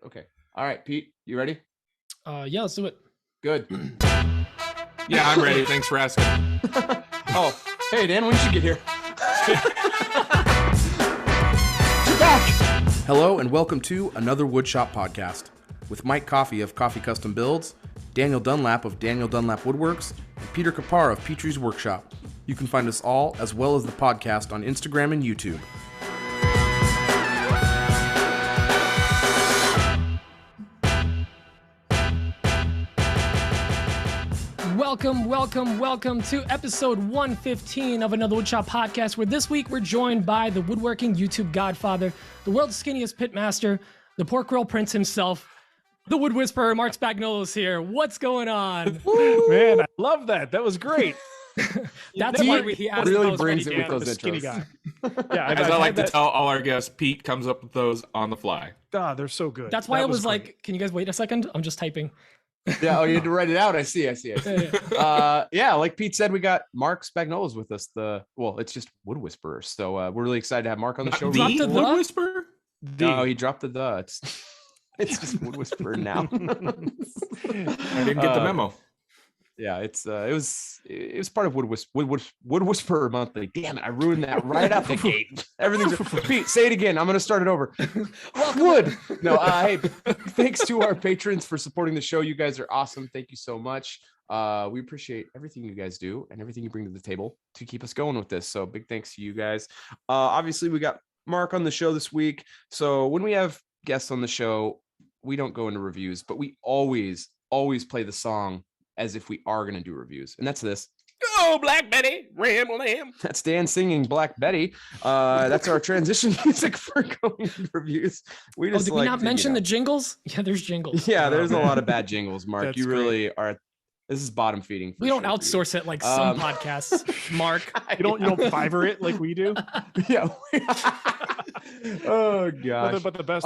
Okay. All right, Pete, you ready? Yeah, let's do it. Good. Yeah, I'm ready. Thanks for asking. Oh, hey, Dan, when did you get here? You're back. Hello and welcome to another Woodshop podcast with Mike Coffey of Coffey Custom Builds, Daniel Dunlap of Daniel Dunlap Woodworks, and Peter Kapar of Petrie's Workshop. You can find us all, as well as the podcast, on Instagram and YouTube. Welcome to episode 115 of another Woodshop podcast, where this week we're joined by the woodworking YouTube godfather, the world's skinniest pitmaster, the pork roll prince himself, the wood whisperer, Marc Spagnuolo's here. What's going on? Man, I love that. That was great. That's why he asked really if I was brings ready, it with Dan. those Skinny intros. guy. Yeah, As I like to tell all our guests, Pete comes up with those on the fly. they're so good. That's why That I was great. like, can you guys wait a second? I'm just typing. Yeah, you had to write it out. I see. Yeah. Yeah, like Pete said, we got Marc Spagnuolo's with us. It's just Wood Whisperer. So we're really excited to have Marc on the show. Dropped the Wood Whisperer? No, he dropped the the. It's just Wood Whisperer now. I didn't get the memo. Yeah, it was part of Wood Whisperer Monthly. Damn it, I ruined that right out the gate. Everything's Pete, say it again. I'm gonna start it over. Wood. No, hey, thanks to our patrons for supporting the show. You guys are awesome. Thank you so much. We appreciate everything you guys do and everything you bring to the table to keep us going with this. So big thanks to you guys. Obviously, we got Marc on the show this week. So when we have guests on the show, we don't go into reviews, but we always play the song as if we are going to do reviews. And that's this. Oh, Black Betty, Ram Lamb. That's Dan singing Black Betty. That's our transition music for going into reviews. We just Did we not mention the jingles? Yeah, there's jingles. Yeah, there's a lot of bad jingles, Marc. That's You really are. This is bottom feeding. We don't outsource it like some podcasts, Marc. You don't Fiverr it like we do. Yeah. Oh gosh. But the best.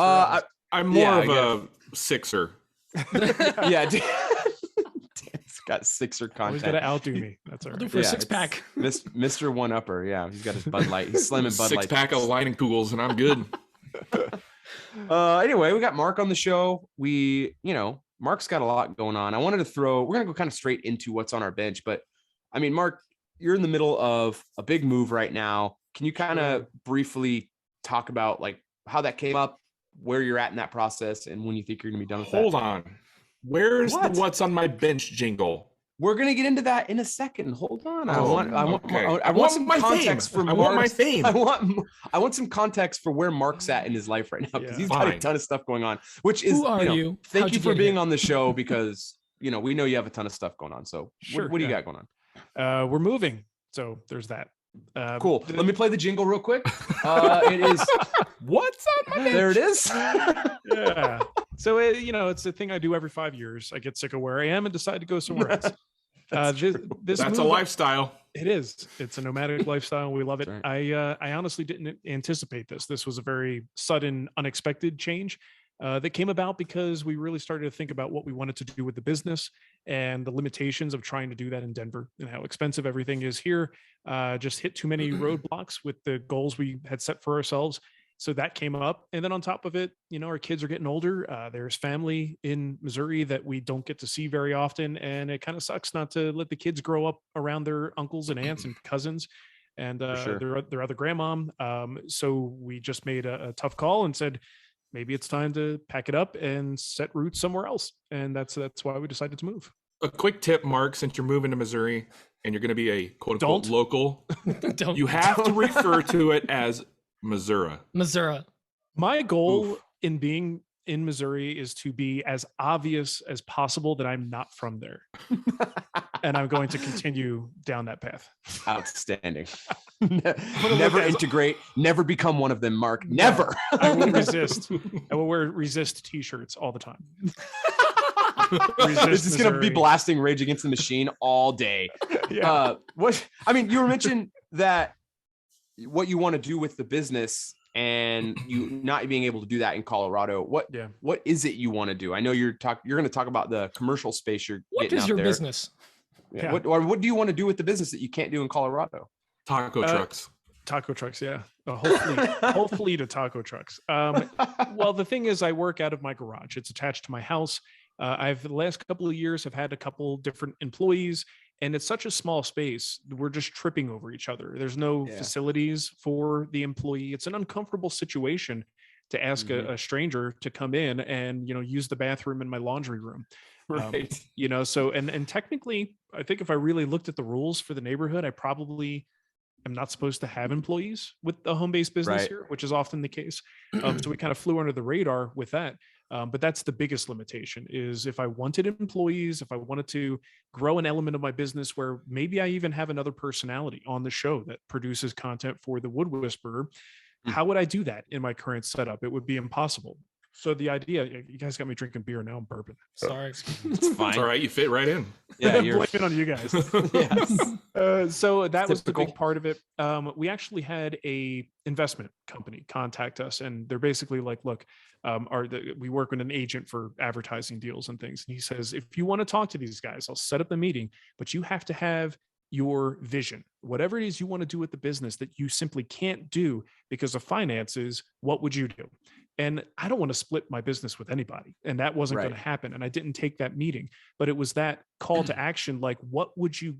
I'm more of a Sixer. Yeah. Dan's got Sixer Always content. got to outdo me. That's all I'll do right. for a Yeah, six pack. Mr. One Upper. Yeah, he's got his Bud Light. He's slamming Bud Light. 6-pack of lining kugels, and I'm good. Anyway, we got Marc on the show. Marc's got a lot going on. We're going to go kind of straight into what's on our bench. But I mean, Marc, you're in the middle of a big move right now. Can you kind of briefly talk about like how that came up, where you're at in that process, and when you think you're going to be done with that? Hold on. Where's What? the what's on my bench jingle? We're going to get into that in a second. Hold on. I Oh, want okay. some my context fame. for I want my Marc's- fame. I want some context for where Marc's at in his life right now, because Yeah. he's got a Fine. ton of stuff going on, which is, Who are you? Thank How'd you you for get being here? on the show, because, we know you have a ton of stuff going on. So Sure, what do you yeah. got going on? We're moving, so there's that. Cool. Let me play the jingle real quick. It is, What's on my bench? there it is. Yeah. So it's a thing I do every 5 years. I get sick of where I am and decide to go somewhere else. This That's a move- lifestyle. It is. It's a nomadic lifestyle. We love it. That's I honestly didn't anticipate this. This was a very sudden, unexpected change that came about because we really started to think about what we wanted to do with the business and the limitations of trying to do that in Denver and how expensive everything is here. Just hit too many roadblocks with the goals we had set for ourselves. So that came up. And then on top of it, our kids are getting older. There's family in Missouri that we don't get to see very often. And it kind of sucks not to let the kids grow up around their uncles and aunts and cousins and sure. their other grandmom. So we just made a tough call and said, maybe it's time to pack it up and set roots somewhere else. And that's why we decided to move. A quick tip, Marc, since you're moving to Missouri and you're going to be a quote unquote Don't. local, Don't. you have to refer to it as Missouri. Missouri. My goal Oof. in being in Missouri is to be as obvious as possible that I'm not from there. And I'm going to continue down that path. Outstanding. Never integrate, never become one of them, Marc. Never. I will resist. I will wear resist t-shirts all the time. This is going to be Missouri. blasting Rage Against the Machine all day. Yeah. You mentioned that what you want to do with the business and you not being able to do that in Colorado. What is it you want to do? I know you're going to talk about the commercial space you're What getting is out your there. business? Yeah. What do you want to do with the business that you can't do in Colorado? Taco trucks. Taco trucks, yeah. A whole fleet of taco trucks. Well, the thing is, I work out of my garage. It's attached to my house. I've the last couple of years have had a couple different employees, and it's such a small space. We're just tripping over each other. There's no facilities for the employee. It's an uncomfortable situation to ask a stranger to come in and use the bathroom in my laundry room. Right. So and technically, I think if I really looked at the rules for the neighborhood, I probably am not supposed to have employees with a home-based business here, which is often the case. So we kind of flew under the radar with that. But that's the biggest limitation is if I wanted employees, if I wanted to grow an element of my business where maybe I even have another personality on the show that produces content for the Wood Whisperer, how would I do that in my current setup? It would be impossible. So the idea, you guys got me drinking beer now. I'm burping. Sorry. It's fine. It's all right. You fit right in. Yeah, I'm you're blaming on you guys. yes. So that was the Typical. big part of it. We actually had a investment company contact us, and they're basically like, look, we work with an agent for advertising deals and things. And he says, if you want to talk to these guys, I'll set up the meeting, but you have to have your vision, whatever it is you want to do with the business that you simply can't do because of finances. What would you do? And I don't want to split my business with anybody. And that wasn't going to happen. And I didn't take that meeting, but it was that call to action. Like, what would you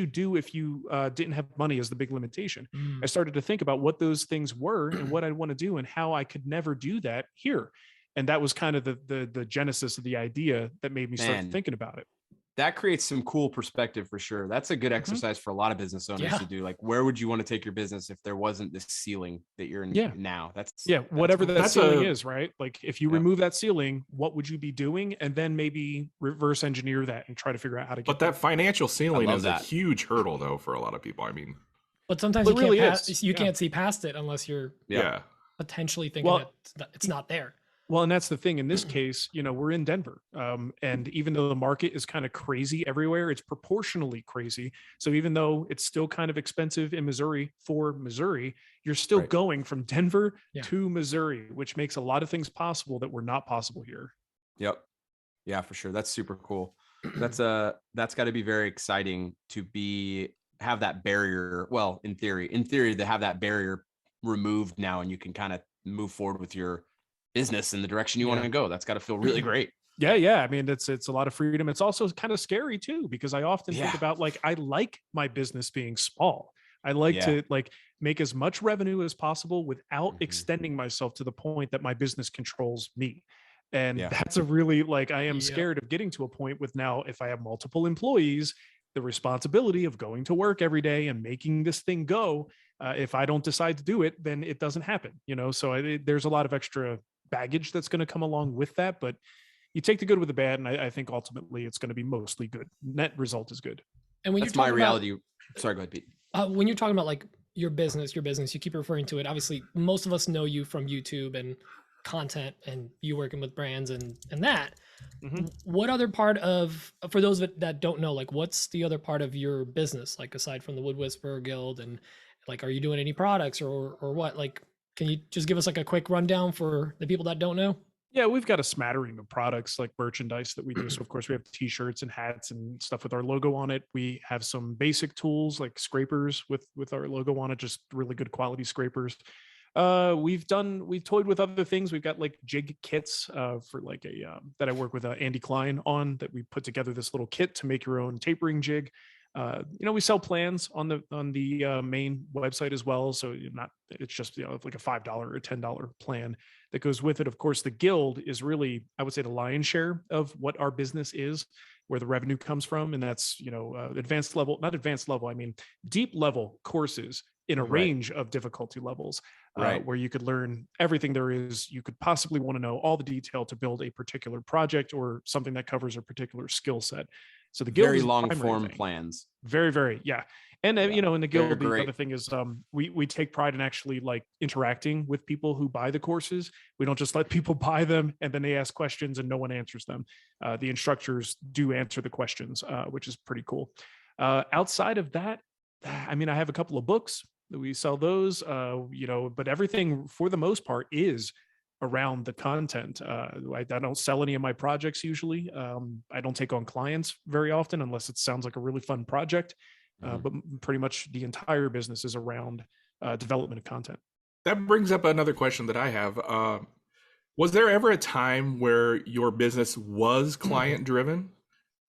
do if you didn't have money as the big limitation? I started to think about what those things were and what I'd want to do and how I could never do that here. And that was kind of the genesis of the idea that made me start thinking about it. That creates some cool perspective for sure. That's a good exercise for a lot of business owners to do. Like, where would you want to take your business if there wasn't this ceiling that you're in now? Whatever that ceiling is, right? Like, if you remove that ceiling, what would you be doing? And then maybe reverse engineer that and try to figure out how to get. But that financial ceiling is a huge hurdle, though, for a lot of people. I mean, but sometimes you can't see past it unless you're potentially thinking that it's not there. Well, and that's the thing in this case, we're in Denver. And even though the market is kind of crazy everywhere, it's proportionally crazy. So even though it's still kind of expensive in Missouri for Missouri, you're still going from Denver to Missouri, which makes a lot of things possible that were not possible here. Yep. Yeah, for sure. That's super cool. That's got to be very exciting to have that barrier. Well, in theory, to have that barrier removed now, and you can kind of move forward with your business in the direction you want to go. That's got to feel really great. Yeah. I mean, it's a lot of freedom. It's also kind of scary too, because I often think about I like my business being small. I like to make as much revenue as possible without extending myself to the point that my business controls me. And that's a really I am scared of getting to a point with now, if I have multiple employees, the responsibility of going to work every day and making this thing go. If I don't decide to do it, then it doesn't happen, so there's a lot of extra baggage that's going to come along with that, but you take the good with the bad, and I think ultimately it's going to be mostly good. Net result is good. And when that's my reality. Sorry, go ahead, Pete. When you're talking about your business, you keep referring to it. Obviously, most of us know you from YouTube and content, and you working with brands and that. What other part of, for those that don't know, what's the other part of your business, aside from the Wood Whisperer Guild, and are you doing any products or what? Can you just give us a quick rundown for the people that don't know? Yeah, we've got a smattering of products like merchandise that we do. So of course we have t-shirts and hats and stuff with our logo on it. We have some basic tools like scrapers with our logo on it, just really good quality scrapers. We've toyed with other things. We've got jig kits for that I work with Andy Klein on, that we put together this little kit to make your own tapering jig. We sell plans on the main website as well. So it's just, like a $5 or $10 plan that goes with it. Of course, the guild is really, I would say, the lion's share of what our business is, where the revenue comes from. And that's, deep level courses in a range of difficulty levels, where you could learn everything there is you could possibly want to know, all the detail to build a particular project or something that covers a particular skill set. So the guild very is long form plans. Very, very, And in the guild, the other thing is we take pride in actually interacting with people who buy the courses. We don't just let people buy them and then they ask questions and no one answers them. The instructors do answer the questions, which is pretty cool. Outside of that, I have a couple of books that we sell those, but everything for the most part is around the content. I don't sell any of my projects usually. I don't take on clients very often unless it sounds like a really fun project. But pretty much the entire business is around development of content. That brings up another question that I have. Was there ever a time where your business was client driven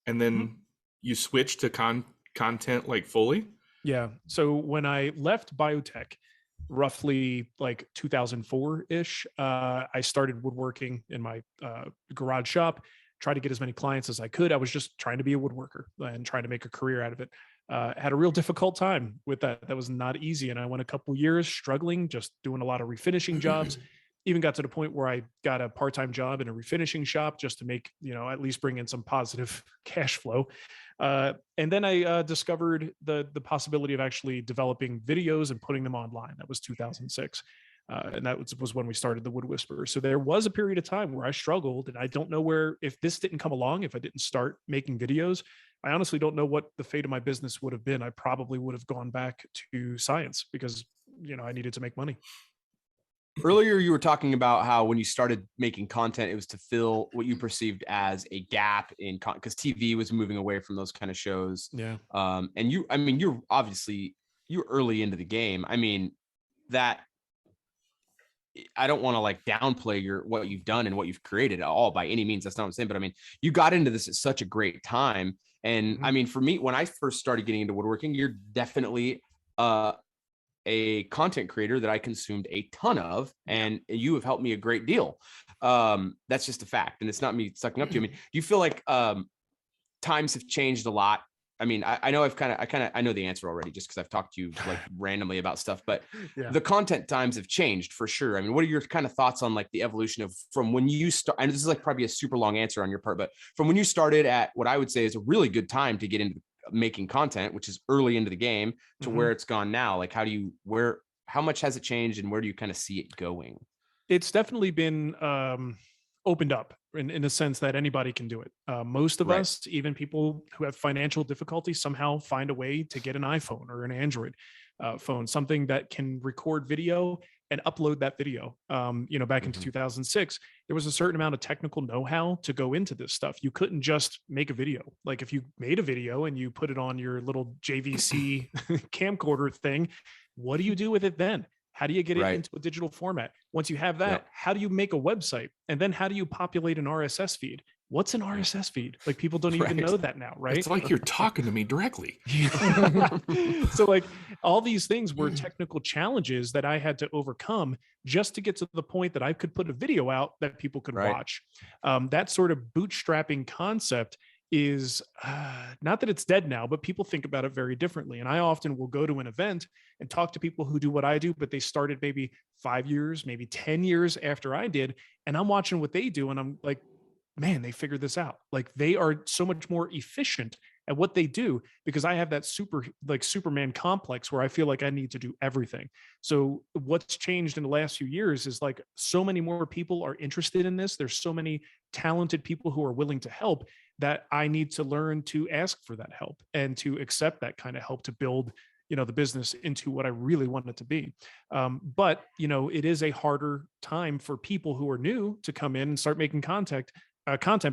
and then you switched to content like fully? Yeah. So when I left biotech, roughly like 2004-ish, I started woodworking in my garage shop, tried to get as many clients as I could. I was just trying to be a woodworker and trying to make a career out of it. Had a real difficult time with that. That was not easy. And I went a couple years struggling, just doing a lot of refinishing jobs. Even got to the point where I got a part-time job in a refinishing shop just to make, at least bring in some positive cash flow. And then I discovered the possibility of actually developing videos and putting them online. That was 2006. And that was when we started the Wood Whisperer. So there was a period of time where I struggled, and I don't know if this didn't come along, if I didn't start making videos, I honestly don't know what the fate of my business would have been. I probably would have gone back to science because, I needed to make money. Earlier, you were talking about how when you started making content, it was to fill what you perceived as a gap in because TV was moving away from those kind of shows. Yeah. And you're obviously you're early into the game. I mean, that I don't want to like downplay what you've done and what you've created at all by any means. That's not what I'm saying. But I mean, you got into this at such a great time. And I mean, for me, when I first started getting into woodworking, you're definitely a content creator that I consumed a ton of, and you have helped me a great deal. That's just a fact. And it's not me sucking up to you. I mean, do you feel like times have changed a lot? I mean, I know I know the answer already just because I've talked to you like randomly about stuff, but the content times have changed for sure. I mean, what are your kind of thoughts on like the evolution of from when you start? And this is like probably a super long answer on your part, but from when you started at what I would say is a really good time to get into making content, which is early into the game, to where it's gone now. Like, how much has it changed, and where do you kind of see it going? It's definitely been opened up in a sense that anybody can do it. Most of us, even people who have financial difficulty, somehow find a way to get an iPhone or an Android phone, something that can record video and upload that video. Back in 2006, there was a certain amount of technical know-how to go into this stuff. You couldn't just make a video. Like if you made a video and you put it on your little JVC camcorder thing, what do you do with it then? How do you get it into a digital format? Once you have that, how do you make a website? And then how do you populate an RSS feed? What's an RSS feed? Like people don't even know that now, right? It's like you're talking to me directly. So like all these things were technical challenges that I had to overcome just to get to the point that I could put a video out that people could watch. That sort of bootstrapping concept is not that it's dead now, but people think about it very differently. And I often will go to an event and talk to people who do what I do, but they started maybe 5 years, maybe 10 years after I did. And I'm watching what they do. And I'm like, man, they figured this out. Like they are so much more efficient at what they do because I have that Superman complex where I feel like I need to do everything. So what's changed in the last few years is like so many more people are interested in this. There's so many talented people who are willing to help that I need to learn to ask for that help and to accept that kind of help to build, the business into what I really want it to be. But it is a harder time for people who are new to come in and start making content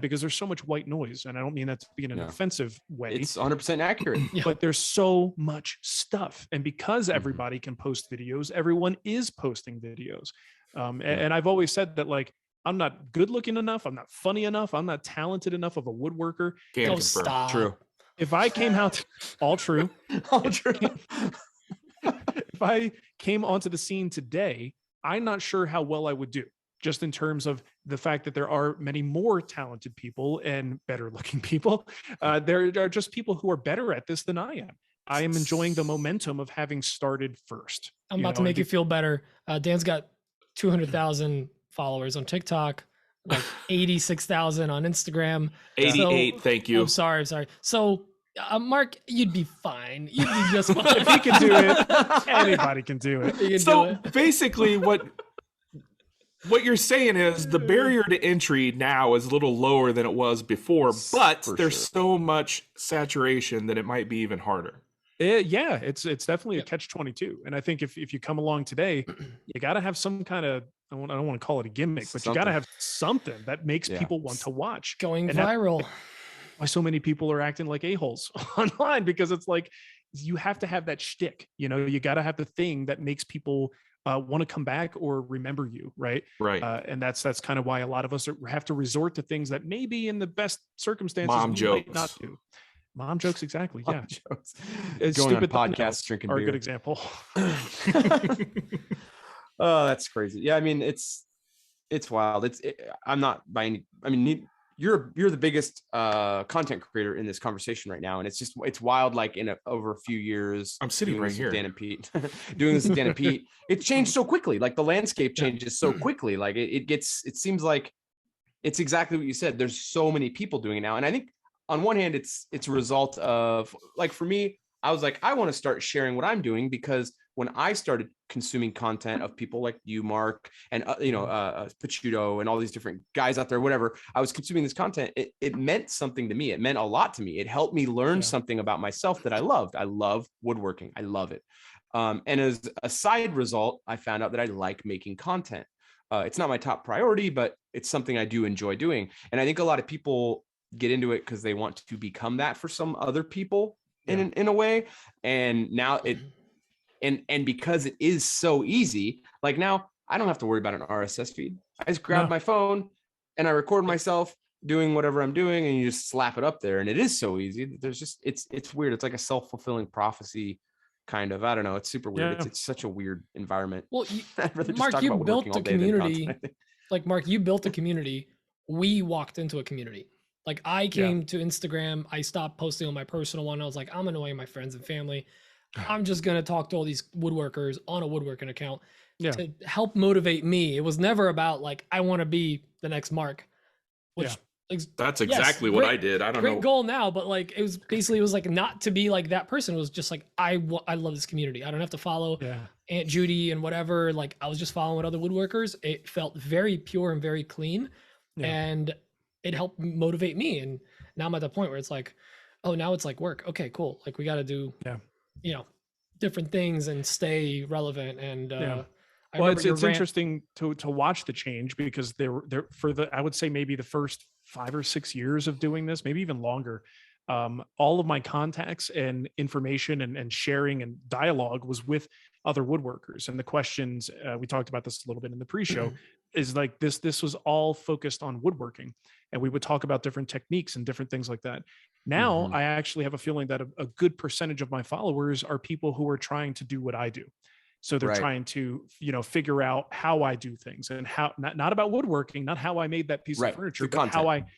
because there's so much white noise. And I don't mean that to be in an offensive way. It's 100% accurate. But there's so much stuff. And because everybody can post videos, everyone is posting videos. And I've always said that like, I'm not good looking enough. I'm not funny enough. I'm not talented enough of a woodworker. Don't stop. True. If I came out, all true. If I came onto the scene today, I'm not sure how well I would do, just in terms of the fact that there are many more talented people and better looking people. There are just people who are better at this than I am. I am enjoying the momentum of having started first. I'm about to make you feel better. Dan's got 200,000 followers on TikTok, like 86,000 on Instagram. 88, so, thank you. I'm sorry. So, Mark, you'd be fine. You'd be just fine. If he can do it, anybody can do it. So basically what you're saying is the barrier to entry now is a little lower than it was before, but there's so much saturation that it might be even harder. Yeah, it's definitely a catch-22. And I think if you come along today, you got to have some kind of, I don't want to call it a gimmick, but you got to have something that makes people want to watch. Going viral. Why so many people are acting like a-holes online, because it's like, you have to have that shtick, you got to have the thing that makes people want to come back or remember you. Right. Right. And that's kind of why a lot of us have to resort to things that maybe in the best circumstances Mom we jokes. might not do. Mom jokes. Exactly. Mom Yeah. jokes. It's Going on stupid podcasts, drinking are beer. a good example. Oh, that's crazy. Yeah. I mean, it's wild. I'm not by any, I mean, you're the biggest content creator in this conversation right now. And it's wild. Like over a few years, I'm sitting right here. Dan and Pete doing this with Dan and Pete. It changed so quickly. Like the landscape changes so quickly. Like it seems like it's exactly what you said. There's so many people doing it now. And I think on one hand, it's a result of, like, for me, I was like, I want to start sharing what I'm doing, because when I started consuming content of people like you, Mark, and Pachuto and all these different guys out there, whatever, I was consuming this content. It meant something to me. It meant a lot to me. It helped me learn something about myself that I loved. I love woodworking. I love it. And as a side result, I found out that I like making content. It's not my top priority, but it's something I do enjoy doing. And I think a lot of people get into it because they want to become that for some other people in a way. And now and because it is so easy, like now I don't have to worry about an RSS feed. I just grab my phone and I record myself doing whatever I'm doing, and you just slap it up there. And it is so easy. There's just, it's weird. It's like a self-fulfilling prophecy kind of, I don't know. It's super weird. Yeah. It's such a weird environment. Well, Mark, you built the community. Like, Mark, you built a community. We walked into a community. Like, I came to Instagram. I stopped posting on my personal one. I was like, I'm annoying my friends and family. I'm just going to talk to all these woodworkers on a woodworking account to help motivate me. It was never about like, I want to be the next Mark, which that's exactly what I did. I don't know. Great goal now, but like, it was like not to be like that person. It was just like, I love this community. I don't have to follow Aunt Judy and whatever. Like, I was just following other woodworkers. It felt very pure and very clean, and it helped motivate me. And now I'm at the point where it's like, oh, now it's like work. Okay, cool. Like, we got to do, different things and stay relevant. And well, it's interesting to watch the change, because there for I would say maybe the first 5 or 6 years of doing this, maybe even longer, all of my contacts and information and sharing and dialogue was with other woodworkers. And the questions, we talked about this a little bit in the pre-show, is like this was all focused on woodworking, and we would talk about different techniques and different things like that. Now I actually have a feeling that a good percentage of my followers are people who are trying to do what I do. So they're trying to, figure out how I do things, and how, not about woodworking, not how I made that piece of furniture, but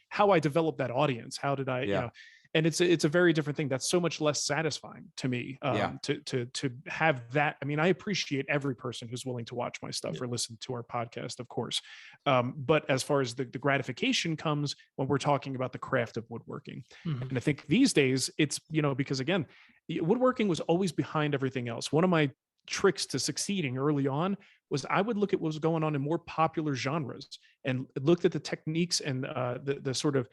how I developed that audience. How did I, and it's a very different thing. That's so much less satisfying to me, to have that. I mean, I appreciate every person who's willing to watch my stuff or listen to our podcast, of course. But as far as the gratification comes when we're talking about the craft of woodworking, and I think these days it's, because again, woodworking was always behind everything else. One of my tricks to succeeding early on was I would look at what was going on in more popular genres and looked at the techniques and the sort of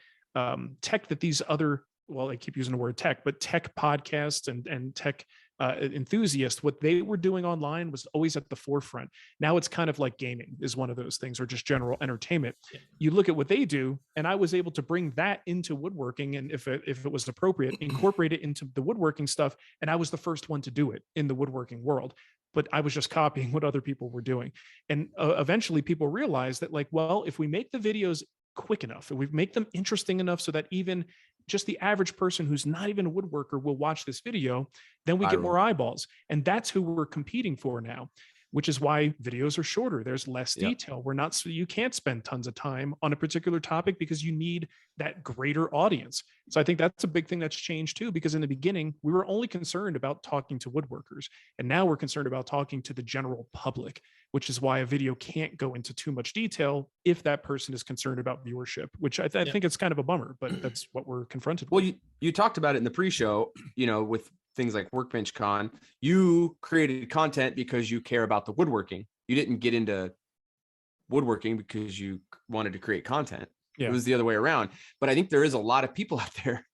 tech that these other, well, I keep using the word tech, but tech podcasts and tech enthusiasts, what they were doing online was always at the forefront. Now it's kind of like gaming is one of those things, or just general entertainment. You look at what they do, and I was able to bring that into woodworking, and if it was appropriate, incorporate it into the woodworking stuff. And I was the first one to do it in the woodworking world, but I was just copying what other people were doing. And eventually people realized that, like, well, if we make the videos quick enough and we make them interesting enough so that even just the average person who's not even a woodworker will watch this video, then we get more eyeballs. And that's who we're competing for now, which is why videos are shorter. There's less detail. You can't spend tons of time on a particular topic because you need that greater audience. So I think that's a big thing that's changed too, because in the beginning, we were only concerned about talking to woodworkers. And now we're concerned about talking to the general public, which is why a video can't go into too much detail if that person is concerned about viewership, which I think it's kind of a bummer, but that's what we're confronted with. Well, you talked about it in the pre-show, with things like Workbench Con. You created content because you care about the woodworking. You didn't get into woodworking because you wanted to create content. It was the other way around. But I think there is a lot of people out there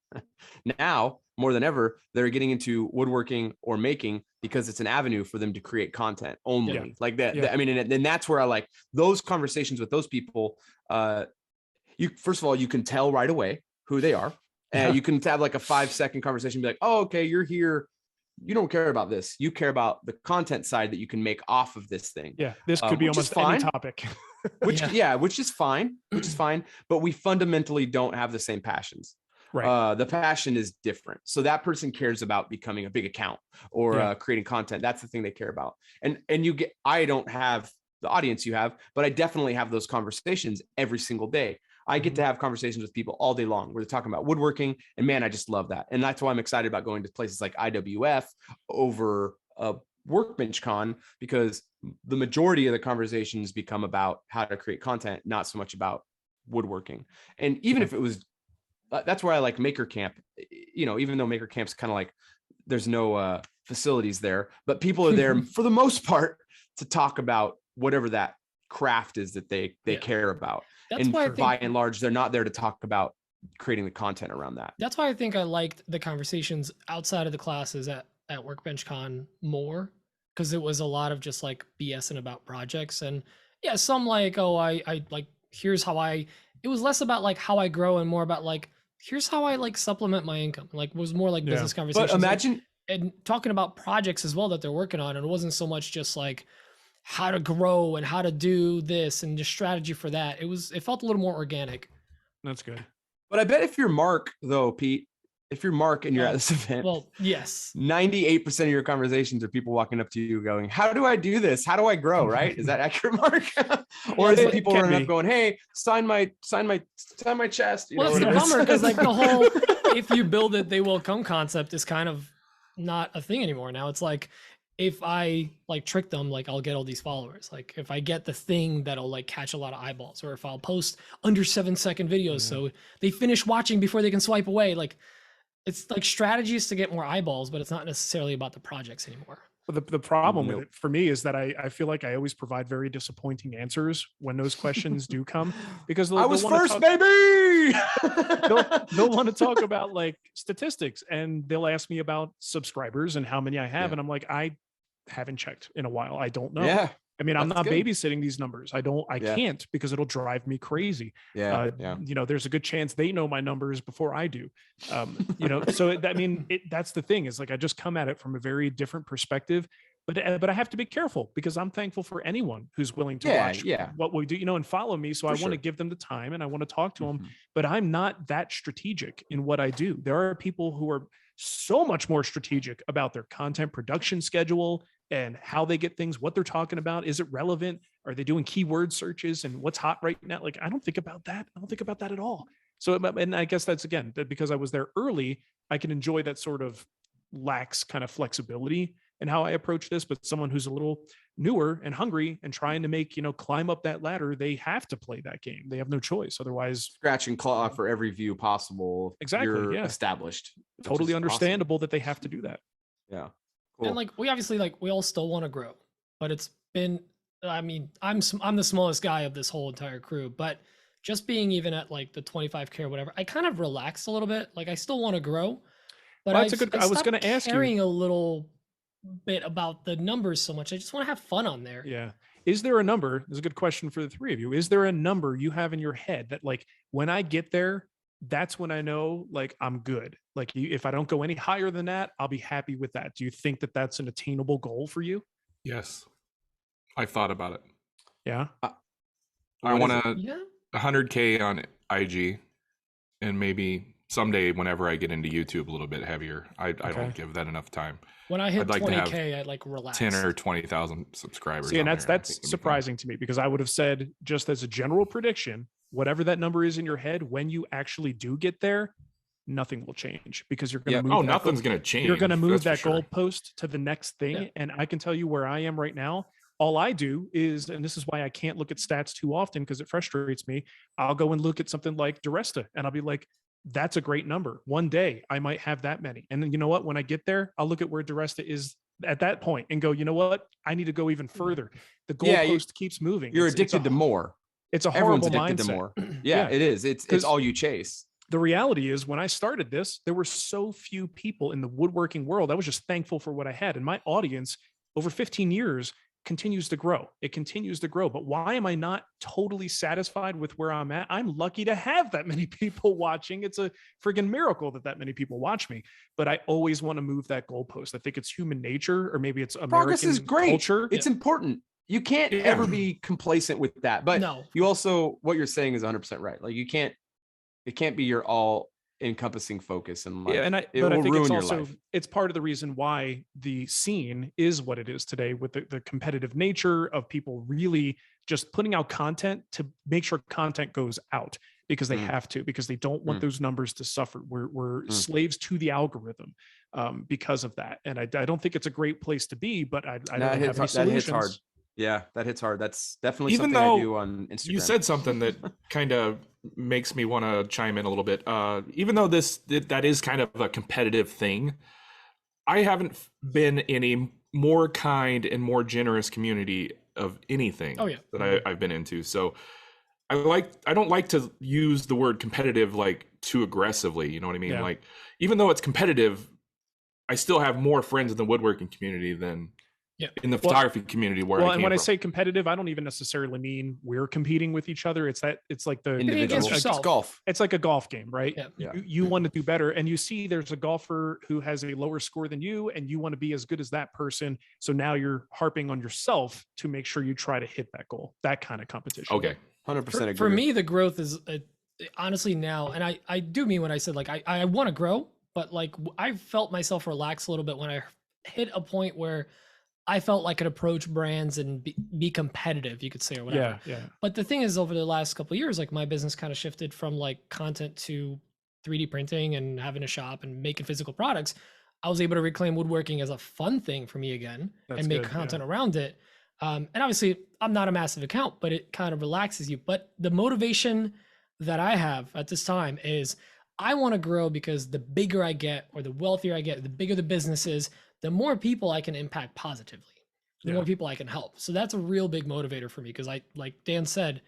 now, more than ever, that are getting into woodworking or making because it's an avenue for them to create content only. Like that. I mean, and that's where I like those conversations with those people. First of all, you can tell right away who they are. You can have like a 5-second conversation, be like, oh, okay, you're here you don't care about this. You care about the content side that you can make off of this thing. Yeah, this could be almost any topic. Which is fine. But we fundamentally don't have the same passions. Right. The passion is different. So that person cares about becoming a big account or creating content. That's the thing they care about. And I don't have the audience you have, but I definitely have those conversations every single day. I get to have conversations with people all day long where they're talking about woodworking, and man, I just love that. And that's why I'm excited about going to places like IWF over Workbench Con, because the majority of the conversations become about how to create content, not so much about woodworking. And even if it was, that's where I like Maker Camp, even though Maker Camp's kind of like, there's no facilities there, but people are there for the most part to talk about whatever that craft is that they care about. That's why by and large, they're not there to talk about creating the content around that. That's why I think I liked the conversations outside of the classes at Workbench Con more, because it was a lot of just like BSing about projects. And yeah, some like, I like, here's how it was less about like how I grow and more about like, here's how I like supplement my income. Like it was more like business conversations. But imagine and talking about projects as well that they're working on. And it wasn't so much just like how to grow and how to do this and just strategy for that. It felt a little more organic. That's good. But I bet if you're Marc though, Pete, if you're Marc and you're at this event, well, yes, 98% of your conversations are people walking up to you going, how do I do this? How do I grow? Right? Is that accurate, Marc? Or is it people running up going, hey, sign my chest? Well, it's a bummer because like the whole, if you build it, they will come concept is kind of not a thing anymore. Now it's like, if I like trick them, like I'll get all these followers. Like if I get the thing that'll like catch a lot of eyeballs, or if I'll post under 7-second videos so they finish watching before they can swipe away. Like it's like strategies to get more eyeballs, but it's not necessarily about the projects anymore. But the problem with it for me is that I feel like I always provide very disappointing answers when those questions do come, because I was first, baby. they'll want to talk about like statistics, and they'll ask me about subscribers and how many I have. And I'm like, I haven't checked in a while. I don't know. Yeah. I mean, I'm not babysitting these numbers. I can't, because it'll drive me crazy. There's a good chance they know my numbers before I do. So that's the thing, is like, I just come at it from a very different perspective, but I have to be careful, because I'm thankful for anyone who's willing to watch what we do, and follow me. So I want to give them the time and I want to talk to them, but I'm not that strategic in what I do. There are people who are so much more strategic about their content production schedule and how they get things, what they're talking about. Is it relevant? Are they doing keyword searches and what's hot right now? Like, I don't think about that. I don't think about that at all. So, and I guess that's, again, that because I was there early, I can enjoy that sort of lax kind of flexibility in how I approach this. But someone who's a little newer and hungry and trying to make, climb up that ladder, they have to play that game. They have no choice. Otherwise, scratch and claw for every view possible. Exactly. You're established. Totally understandable that they have to do that. Yeah. Cool. And like, we obviously, like, we all still want to grow, but it's been, I mean, I'm the smallest guy of this whole entire crew, but just being even at like the 25K or whatever, I kind of relaxed a little bit. Like, I still want to grow, but I was going to ask you, caring a little bit about the numbers so much. I just want to have fun on there. Yeah. Is there a number? This is a good question for the three of you. Is there a number you have in your head that, like, when I get there, that's when I know, like, I'm good? Like, if I don't go any higher than that, I'll be happy with that. Do you think that that's an attainable goal for you? Yes. I thought about it. Yeah. I want 100K on IG, and maybe someday, whenever I get into YouTube a little bit heavier, I don't give that enough time. When I hit 20K, I'd like relax. 10 or 20,000 subscribers. See, and that's surprising to me, because I would have said, just as a general prediction, whatever that number is in your head, when you actually do get there, nothing will change, because you're going to move. Nothing's going to change. You're going to move that goalpost to the next thing. Yeah. And I can tell you where I am right now. All I do is, and this is why I can't look at stats too often, because it frustrates me. I'll go and look at something like Duresta, and I'll be like, that's a great number. One day I might have that many. And then, you know what? When I get there, I'll look at where Duresta is at that point and go, you know what? I need to go even further. The goalpost keeps moving. You're addicted to more. It's a horrible mindset. To more. Yeah, it is. It's all you chase. The reality is, when I started this, there were so few people in the woodworking world. I was just thankful for what I had. And my audience over 15 years continues to grow. It continues to grow. But why am I not totally satisfied with where I'm at? I'm lucky to have that many people watching. It's a friggin' miracle that many people watch me. But I always want to move that goalpost. I think it's human nature, or maybe it's American progress is great. Culture. It's important. You can't ever be complacent with that. But you also, what you're saying is 100% right. Like it can't be your all encompassing focus in life. But I think it's also it's part of the reason why the scene is what it is today, with the competitive nature of people really just putting out content to make sure content goes out, because they have to, because they don't want those numbers to suffer. We're slaves to the algorithm because of that. And I don't think it's a great place to be, but I don't have any solutions. That hits hard. Yeah, that hits hard. That's definitely something I do on Instagram. You said something that kind of makes me want to chime in a little bit. Even though that is kind of a competitive thing, I haven't been in a more kind and more generous community of anything that I've been into. So I don't like to use the word competitive like too aggressively. You know what I mean? Yeah. Like, even though it's competitive, I still have more friends in the woodworking community than in the photography community where I came when from. I say competitive, I don't even necessarily mean we're competing with each other. It's like the individual. It's golf. It's like a golf game, right? Yeah. You want to do better, and you see there's a golfer who has a lower score than you, and you want to be as good as that person. So now you're harping on yourself to make sure you try to hit that goal. That kind of competition. Okay, 100% agree. For me, the growth is honestly now, and I do mean when I said like I want to grow, but like I felt myself relax a little bit when I hit a point where I felt like I could approach brands and be competitive, you could say, or whatever. Yeah. But the thing is, over the last couple of years, like my business kind of shifted from like content to 3D printing and having a shop and making physical products. I was able to reclaim woodworking as a fun thing for me again and make content around it. And obviously, I'm not a massive account, but it kind of relaxes you. But the motivation that I have at this time is I want to grow, because the bigger I get, or the wealthier I get, the bigger the business is, the more people I can impact positively, the more people I can help. So that's a real big motivator for me, because like Dan said,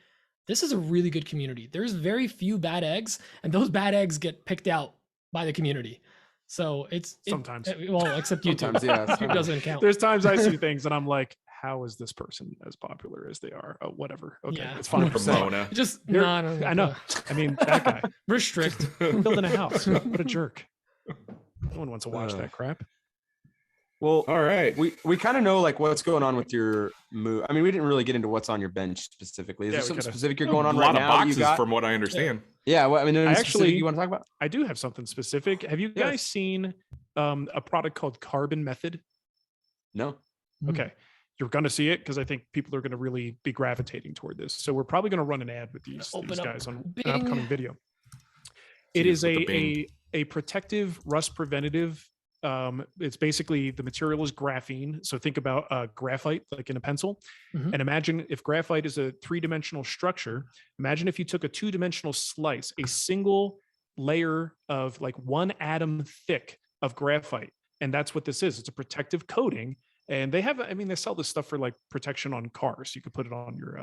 this is a really good community. There's very few bad eggs, and those bad eggs get picked out by the community. So sometimes, except YouTube. YouTube doesn't count. There's times I see things and I'm like, how is this person as popular as they are? Oh, whatever. Okay, it's fine. Ramona. Just I know. I mean, that guy. Restrict. Building a house. What a jerk. No one wants to watch that crap. Well, all right. We kind of know like what's going on with your move. I mean, we didn't really get into what's on your bench specifically. Is there something specific you're going on right now? A lot of boxes, from what I understand. Yeah. Well, I mean, actually, you want to talk about? I do have something specific. Have you guys seen a product called Carbon Method? No. Okay. You're going to see it, because I think people are going to really be gravitating toward this. So we're probably going to run an ad with these guys on an upcoming video. It is a protective, rust preventative. It's basically, the material is graphene. So think about graphite, like in a pencil. And imagine if graphite is a 3-dimensional structure, imagine if you took a 2-dimensional slice, a single layer of like 1 atom thick of graphite. And that's what this is. It's a protective coating. And they sell this stuff for like protection on cars. You could put it on your,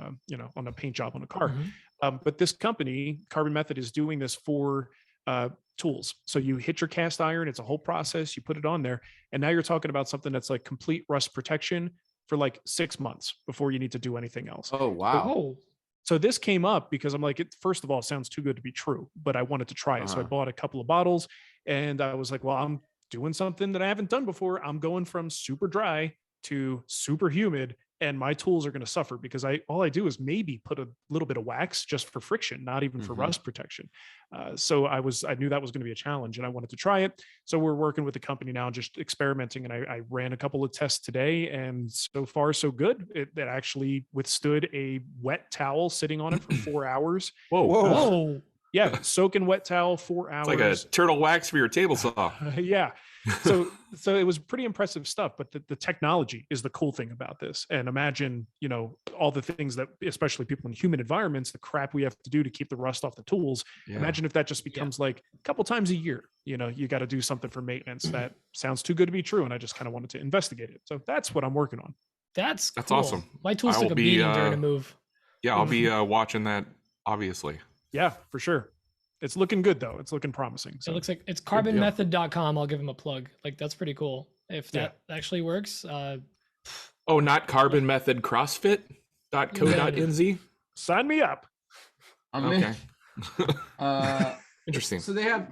on a paint job on a car. But this company, Carbon Method, is doing this for tools. So you hit your cast iron, it's a whole process, you put it on there, and now you're talking about something that's like complete rust protection for like 6 months before you need to do anything else. Oh, wow. So this came up because I'm like, first of all, it sounds too good to be true, but I wanted to try it. So I bought a couple of bottles, and I was like, well, I'm doing something that I haven't done before. I'm going from super dry to super humid, and my tools are going to suffer, because all I do is maybe put a little bit of wax just for friction, not even for rust protection. So I knew that was going to be a challenge, and I wanted to try it. So we're working with the company now, just experimenting. And I ran a couple of tests today, and so far so good. It actually withstood a wet towel sitting on it for 4 hours. Whoa. Yeah. Soak in wet towel 4 hours. It's like a turtle wax for your table saw. Yeah. So it was pretty impressive stuff, but the technology is the cool thing about this. And imagine, all the things that, especially people in humid environments, the crap we have to do to keep the rust off the tools. Yeah. Imagine if that just becomes like a couple times a year, you got to do something for maintenance. That sounds too good to be true. And I just kind of wanted to investigate it. So that's what I'm working on. That's cool. Awesome. My tools took a beating during a move. Yeah, I'll be watching that, obviously. Yeah, for sure. It's looking good, though. It's looking promising. So. It looks like it's carbonmethod.com. I'll give him a plug. Like, that's pretty cool. If that actually works, Oh, not Carbon Method CrossFit.co.nz. Sign me up. Okay. Uh, Interesting. so they have.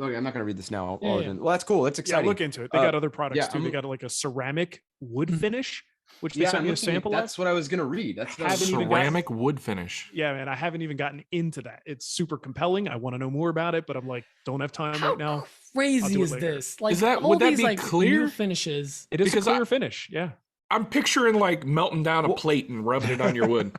Okay, I'm not going to read this now. Yeah. Well, that's cool. That's exciting. Yeah, look into it. They got other products yeah, too. They got like a ceramic wood finish, which they Yeah, sent I'm me a looking at- sample That's what I was going to read. That's what I was- Haven't even got- Ceramic wood finish. Yeah, man, I haven't even gotten into that. It's super compelling. I want to know more about it, but I'm like, don't have time How right now. I'll crazy do it is later. this? Like, Is that- all would that these be like clear? new finishes. It is Because a clear finish. Yeah. I'm picturing like melting down a Well- plate and rubbing it on your wood.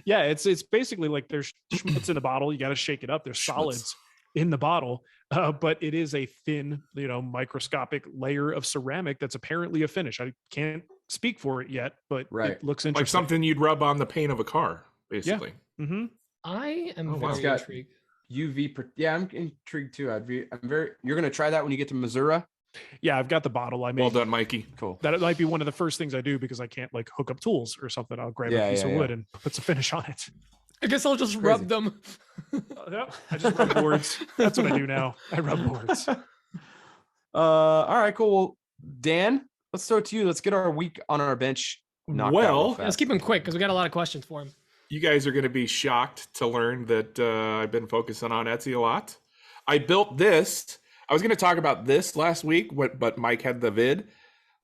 Yeah, it's basically like there's schmutz in the bottle. You got to shake it up. There's solids in the bottle, but it is a thin, microscopic layer of ceramic that's apparently a finish. I can't speak for it yet, but Right. it looks Like interesting. something you'd rub on the paint of a car, basically. Mm-hmm. I am Oh, wow. very It's got- intrigued. Yeah, I'm intrigued too. I'm very. You're going to try that when you get to Missouri. Yeah, I've got the bottle. I mean, Well done, Mikey. Cool. that might be one of the first things I do because I can't like hook up tools or something. I'll grab Yeah, a piece yeah, of yeah. wood and put some finish on it. I guess I'll just rub them. Yeah, I just rub boards. That's what I do now. I rub boards. All right, cool. Well, Dan, let's throw it to you. Let's get our week on our bench knocked out real Well, fast. Let's keep him quick because we got a lot of questions for him. you guys are going to be shocked to learn that I've been focusing on Etsy a lot. I built this. I was going to talk about this last week, but Mike had the vid.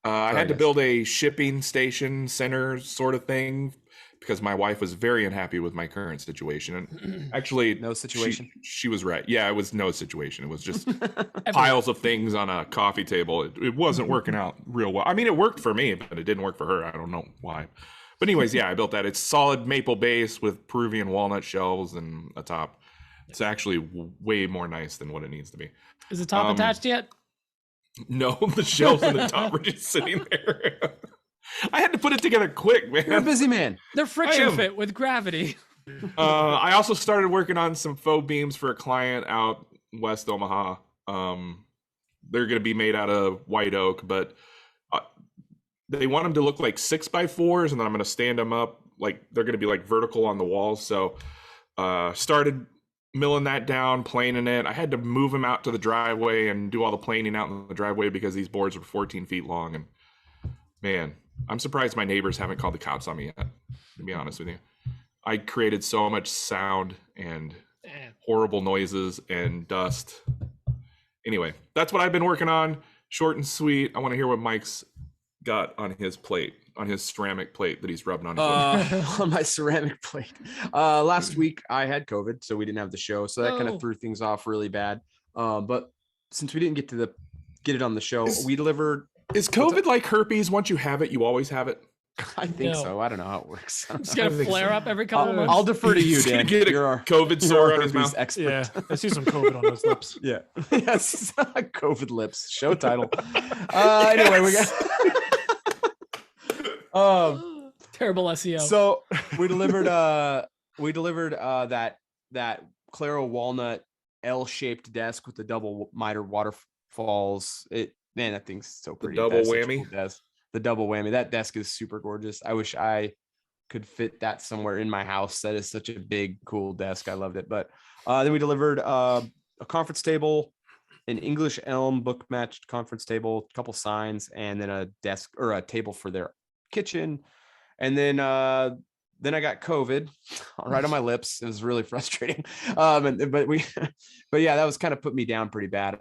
I had to guys. build a shipping station center sort of thing because my wife was very unhappy with my current situation. And actually, No situation? She was right. Yeah, it was no situation. It was just piles of things on a coffee table. It wasn't working out real well. I mean, it worked for me, but it didn't work for her. I don't know why. But anyways, yeah, I built that. It's solid maple base with Peruvian walnut shelves and a top. It's actually way more nice than what it needs to be. Is the top attached yet? No, the shelves on the top are just sitting there. I had to put it together quick, You're a man. busy man. They're friction am. fit with gravity. I also started working on some faux beams for a client out West Omaha. They're going to be made out of white oak, but they want them to look like 6x4s, and then I'm going to stand them up like they're going to be like vertical on the walls. So started milling that down, planing it. I had to move them out to the driveway and do all the planing out in the driveway because these boards are 14 feet long. And man, I'm surprised my neighbors haven't called the cops on me yet, to be honest with you. I created so much sound and horrible noises and dust. Anyway, that's what I've been working on. Short and sweet. I want to hear what Mike's got on his plate, on his ceramic plate that he's rubbing on his wood. On my ceramic plate. Last week I had COVID, so we didn't have the show. So that kind Oh. of threw things off really bad. But since we didn't get it on the show, Is- we delivered. Is COVID like herpes? Once you have it, you always have it? I think No. so. I don't know how it works. Just gonna think flare so. up every couple months. I'll defer to you, He's gonna Dan. get a You're our COVID you're sore our on his herpes mouth. expert. Yeah, I see some COVID on those lips. Yeah. Yes. COVID lips. Show title. Anyway, we got. Terrible SEO. So we delivered that Claro walnut L-shaped desk with the double miter waterfalls. That thing's so pretty. double That's such a whammy? cool desk. The double whammy. That desk is super gorgeous. I wish I could fit that somewhere in my house. That is such a big, cool desk. I loved it. But then we delivered a conference table, an English elm book matched conference table, a couple signs, and then a desk or a table for their kitchen. And then I got COVID right on my lips. It was really frustrating. But yeah, that was kind of put me down pretty bad.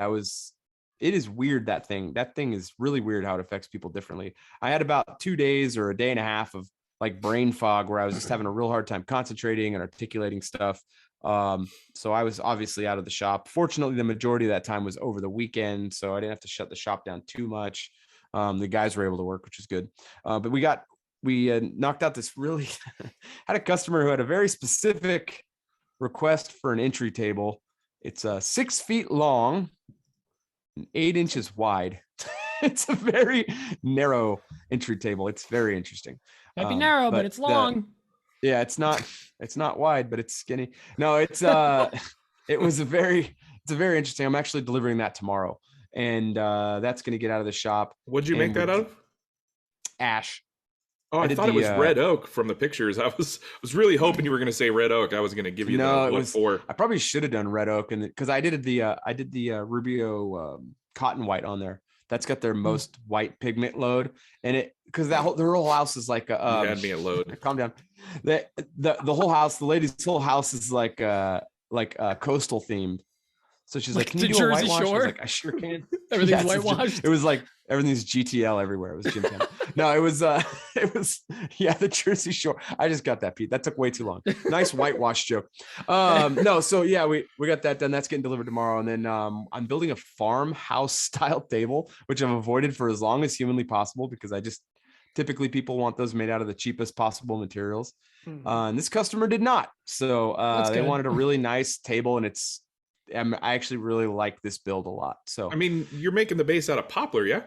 It is weird. That thing is really weird how it affects people differently. I had about 2 days or a day and a half of like brain fog where I was just having a real hard time concentrating and articulating stuff. So I was obviously out of the shop. Fortunately, the majority of that time was over the weekend, so I didn't have to shut the shop down too much. The guys were able to work, which is good. But we knocked out this really had a customer who had a very specific request for an entry table. It's 6 feet long and 8 inches wide. It's a very narrow entry table. It's very interesting. Might be narrow, but it's long. Yeah, it's not wide, but it's skinny. No, it's it's very interesting. I'm actually delivering that tomorrow, and that's going to get out of the shop. What'd you make that out of? Ash. Oh, I did thought it was the, red oak from the pictures. I was really hoping you were going to say red oak. I was going to give you No, it the was- for. I probably should have done red oak, and because I did the Rubio cotton white on there. That's got their most white pigment load, and it because their whole house is like You had me at load. calm down. The whole house, the lady's whole house is like coastal themed. So she's like, "Can you the do a Jersey whitewash?" I was Shore? like, "I sure can." Everything's Yes, whitewashed. it was like everything's GTL everywhere. It was Jim Town. No, it was the Jersey Shore. I just got that, Pete. That took way too long. Nice whitewash joke. No, so yeah, we got that done. That's getting delivered tomorrow. And then I'm building a farmhouse style table, which I've avoided for as long as humanly possible because typically people want those made out of the cheapest possible materials. And this customer did not. So they wanted a really nice table, and I actually really like this build a lot. So I mean, you're making the base out of poplar, yeah?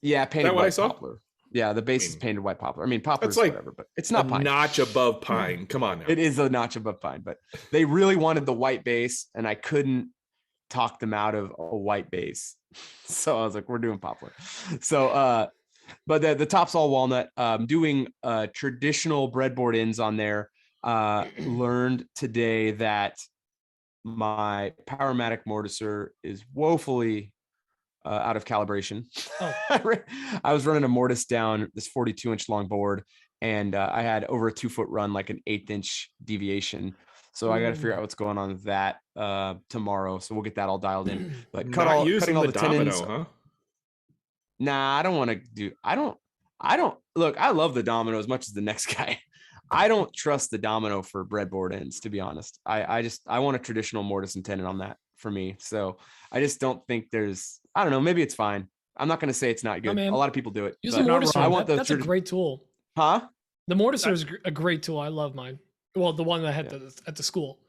yeah, painted what I white saw? poplar. Yeah, the base is painted white poplar. I mean, poplar is That's like whatever, but it's not a pine. notch above pine. Come on now. It is a notch above pine, but they really wanted the white base, and I couldn't talk them out of a white base. So I was like, we're doing poplar. So, but the top's all walnut. Doing traditional breadboard ends on there. Learned today that my Powermatic mortiser is woefully out of calibration. Oh. I was running a mortise down this 42-inch long board, and I had over a 2-foot run, like an 1/8-inch deviation. So I got to figure out what's going on with that tomorrow. So we'll get that all dialed in. But cutting all the domino, tenons. huh? Nah, I don't want to do. I don't look. I love the domino as much as the next guy. I don't trust the domino for breadboard ends, to be honest. I want a traditional mortise and tenon on that for me. So I just don't think I don't know. Maybe it's fine. I'm not going to say it's not good. A lot of people do it. Use a mortiser. That's a great tool. Huh? The mortiser is a great tool. I love mine. Well, the one that I had at the school.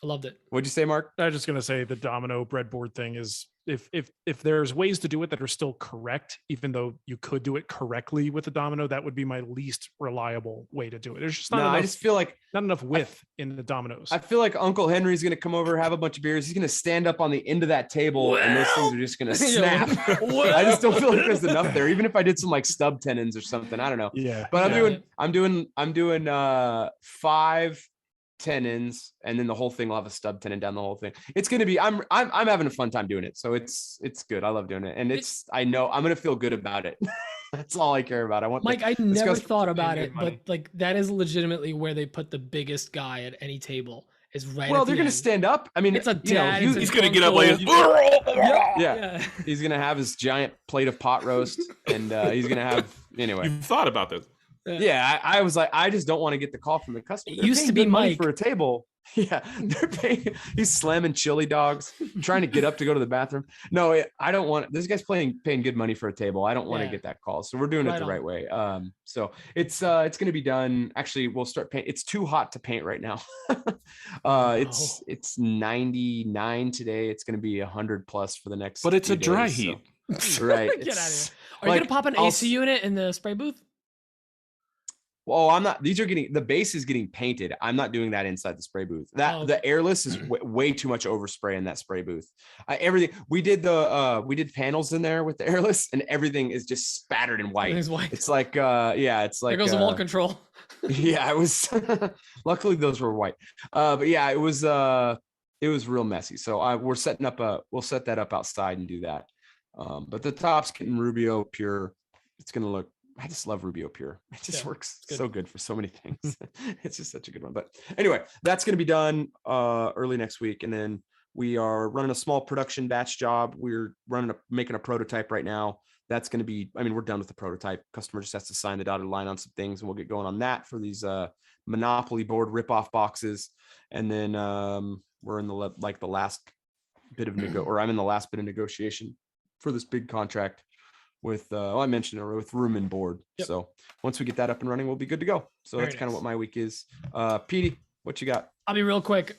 I loved it. What'd you say, Mark? I was just gonna say the domino breadboard thing is if there's ways to do it that are still correct, even though you could do it correctly with the domino, that would be my least reliable way to do it. There's just not enough, I just feel like not enough width in the dominoes. I feel like Uncle Henry's gonna come over, have a bunch of beers. He's gonna stand up on the end of that table, and those things are just gonna snap. I just don't feel like there's enough there. Even if I did some like stub tenons or something, I don't know. Yeah, but I'm doing 5 tenons, and then the whole thing will have a stub tenon down the whole thing. It's gonna be I'm having a fun time doing it, so it's good. I love doing it, and I know I'm gonna feel good about it. That's all I care about. I want Mike. I never thought about it, but like that is legitimately where they put the biggest guy at any table. Is right. Well, they're gonna stand up. I mean, it's a dad. He's gonna get up like yeah. He's gonna have his giant plate of pot roast, and he's gonna have anyway. You've thought about this. Yeah, I was like, I just don't want to get the call from the customer. It used to be Mike for a table. Yeah, they're paying. He's slamming chili dogs, trying to get up to go to the bathroom. No, I don't want. This guy's paying good money for a table. I don't want to get that call, so we're doing it the right way. So it's going to be done. Actually, we'll start paint. It's too hot to paint right now. It's 99 today. It's going to be 100 plus for the next. But it's a dry days, heat, so. Right? Get out of here. Are you going to pop an AC unit in the spray booth? Well, I'm not. The base is getting painted. I'm not doing that inside the spray booth. The airless is way too much overspray in that spray booth. Everything we did panels in there with the airless, and everything is just spattered in white. It's white. It's like it's like there goes the wall control. Yeah, it was. Luckily, those were white. But yeah, it was real messy. So we'll set that up outside and do that. But the top's getting Rubio pure. It's gonna look. I just love Rubio Pure. It just works so good for so many things. It's just such a good one. But anyway, that's going to be done early next week. And then we are running a small production batch job. We're making a prototype right now. That's going to be, we're done with the prototype. Customer just has to sign the dotted line on some things, and we'll get going on that for these Monopoly board rip-off boxes. And then we're in the last bit of I'm in the last bit of negotiation for this big contract with I mentioned it with room and board. Yep. So once we get that up and running, we'll be good to go. So that's kind of what my week is. Petey, what you got? I'll be real quick.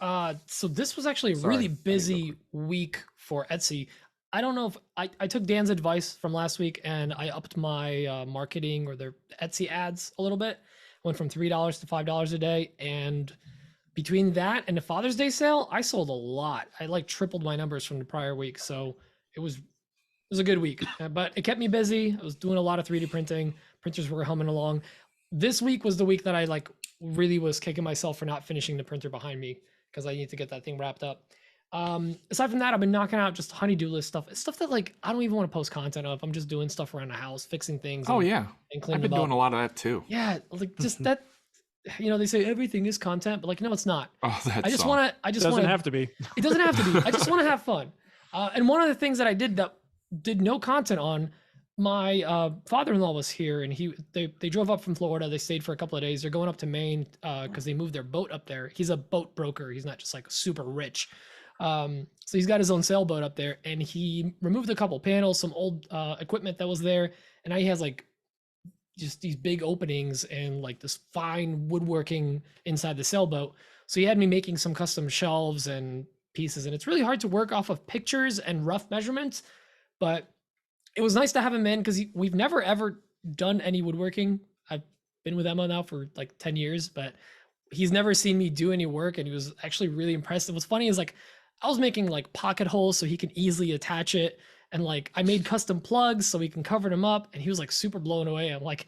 So this was actually a really busy week for Etsy. I don't know if I took Dan's advice from last week, and I upped my marketing or their Etsy ads a little bit. Went from $3 to $5 a day, and between that and the Father's Day sale, I sold a lot. I tripled my numbers from the prior week. So it was a good week, but it kept me busy. I was doing a lot of 3D printing. Printers were humming along. This week was the week that I really was kicking myself for not finishing the printer behind me, because I need to get that thing wrapped up. Aside from that, I've been knocking out just honey-do list stuff. It's stuff that like I don't even want to post content of. I'm just doing stuff around the house, fixing things. Oh and, yeah, and I've cleaning been them doing up. a lot of that too. Yeah, like just that. They say everything is content, but like no, it's not. Oh, that I just song. want to. I just Doesn't want have to be. It doesn't have to be. I just want to have fun. And one of the things that I did that did no content on, my father-in-law was here, and they drove up from Florida. They stayed for a couple of days. They're going up to Maine because they moved their boat up there. He's a boat broker. He's not just like super rich. So he's got his own sailboat up there, and he removed a couple panels, some old equipment that was there, and now he has like just these big openings and like this fine woodworking inside the sailboat. So he had me making some custom shelves and pieces, and it's really hard to work off of pictures and rough measurements, but it was nice to have him in because we've never ever done any woodworking. I've been with Emma now for like 10 years, but he's never seen me do any work, and he was actually really impressed. And what's funny is like I was making like pocket holes so he can easily attach it, and like I made custom plugs so we can cover them up, and he was like super blown away. I'm like,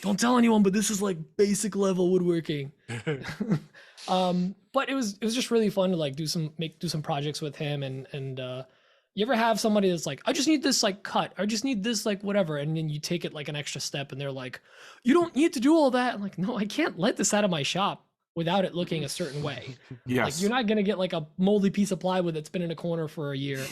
don't tell anyone, but this is like basic level woodworking. But it was just really fun to like do some projects with him, and you ever have somebody that's like, I just need this like cut, I just need this like whatever, and then you take it like an extra step, and they're like, you don't need to do all that. I'm like, no, I can't let this out of my shop without it looking a certain way. Yes. Like you're not gonna get like a moldy piece of plywood that's been in a corner for a year.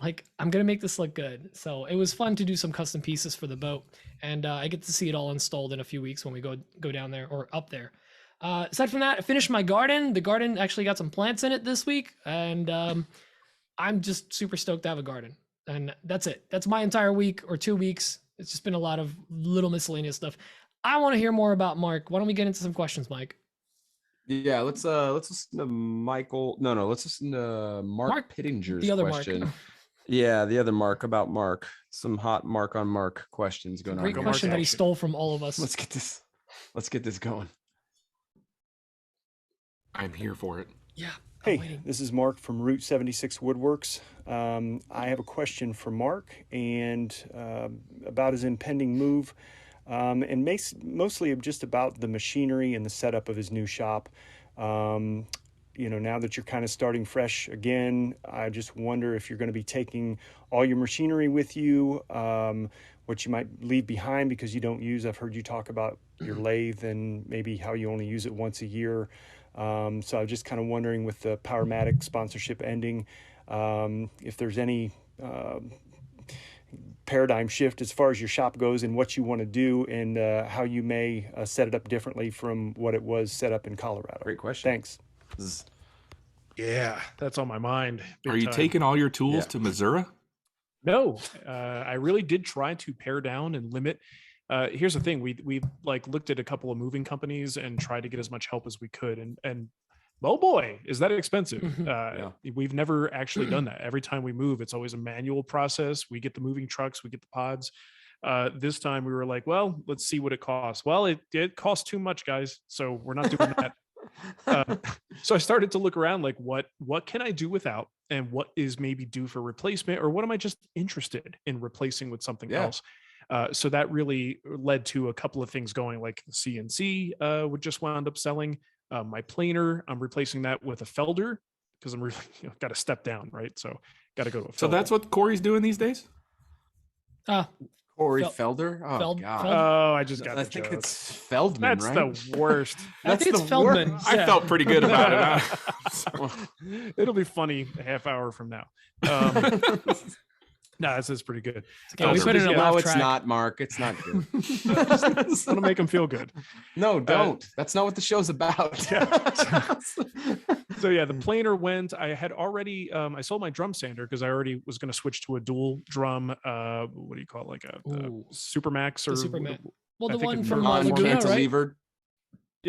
Like I'm gonna make this look good. So it was fun to do some custom pieces for the boat, and I get to see it all installed in a few weeks when we go down there or up there. Aside from that, I finished my garden. The garden actually got some plants in it this week, and I'm just super stoked to have a garden. And that's it. That's my entire week or 2 weeks. It's just been a lot of little miscellaneous stuff. I want to hear more about Mark. Why don't we get into some questions, Mike? Yeah, let's listen to Michael. No, let's listen to Mark Pittinger's the other question. Mark. Yeah, the other Mark about Mark. Some hot Mark on Mark questions going on. Great here. question that he stole from all of us. Let's get this going. I'm here for it. Yeah. Hey, this is Mark from Route 76 Woodworks. I have a question for Mark and about his impending move, and mostly just about the machinery and the setup of his new shop. Now that you're kind of starting fresh again, I just wonder if you're going to be taking all your machinery with you, what you might leave behind because you don't use. I've heard you talk about your lathe and maybe how you only use it once a year. So I'm just kind of wondering, with the Powermatic sponsorship ending, if there's any paradigm shift as far as your shop goes and what you want to do, and how you may set it up differently from what it was set up in Colorado. Great question. Thanks. Yeah, that's on my mind. Are you time. taking all your tools to Missouri? No, I really did try to pare down and limit. Here's the thing: we like looked at a couple of moving companies and tried to get as much help as we could, and oh boy, is that expensive. We've never actually done that. Every time we move, it's always a manual process. We get the moving trucks, we get the pods. This time we were like, well, let's see what it costs. Well, it costs too much, guys, so we're not doing that. So I started to look around, like what can I do without, and what is maybe due for replacement, or what am I just interested in replacing with something else. So that really led to a couple of things going, like the CNC would just wound up selling. My planer, I'm replacing that with a Felder because I'm really got to step down, right? So got to go to a Felder. So that's what Corey's doing these days? Corey Felder? Oh, God. Oh, I just got I the think joke. it's Feldman, That's right? the worst. I think it's Feldman. I Yeah. felt pretty good about it. It'll be funny a half hour from now. No, this is pretty good. Okay, we put it in a laugh No, it's track. not, Mark. It's not good. I want to make him feel good. No, don't. That's not what the show's about. So yeah, the planer went. I had already I sold my drum sander because I already was going to switch to a dual drum. What do you call it? Like a Supermax or Supermax. Well, I the think one it- from On Laguna, right? cantilevered.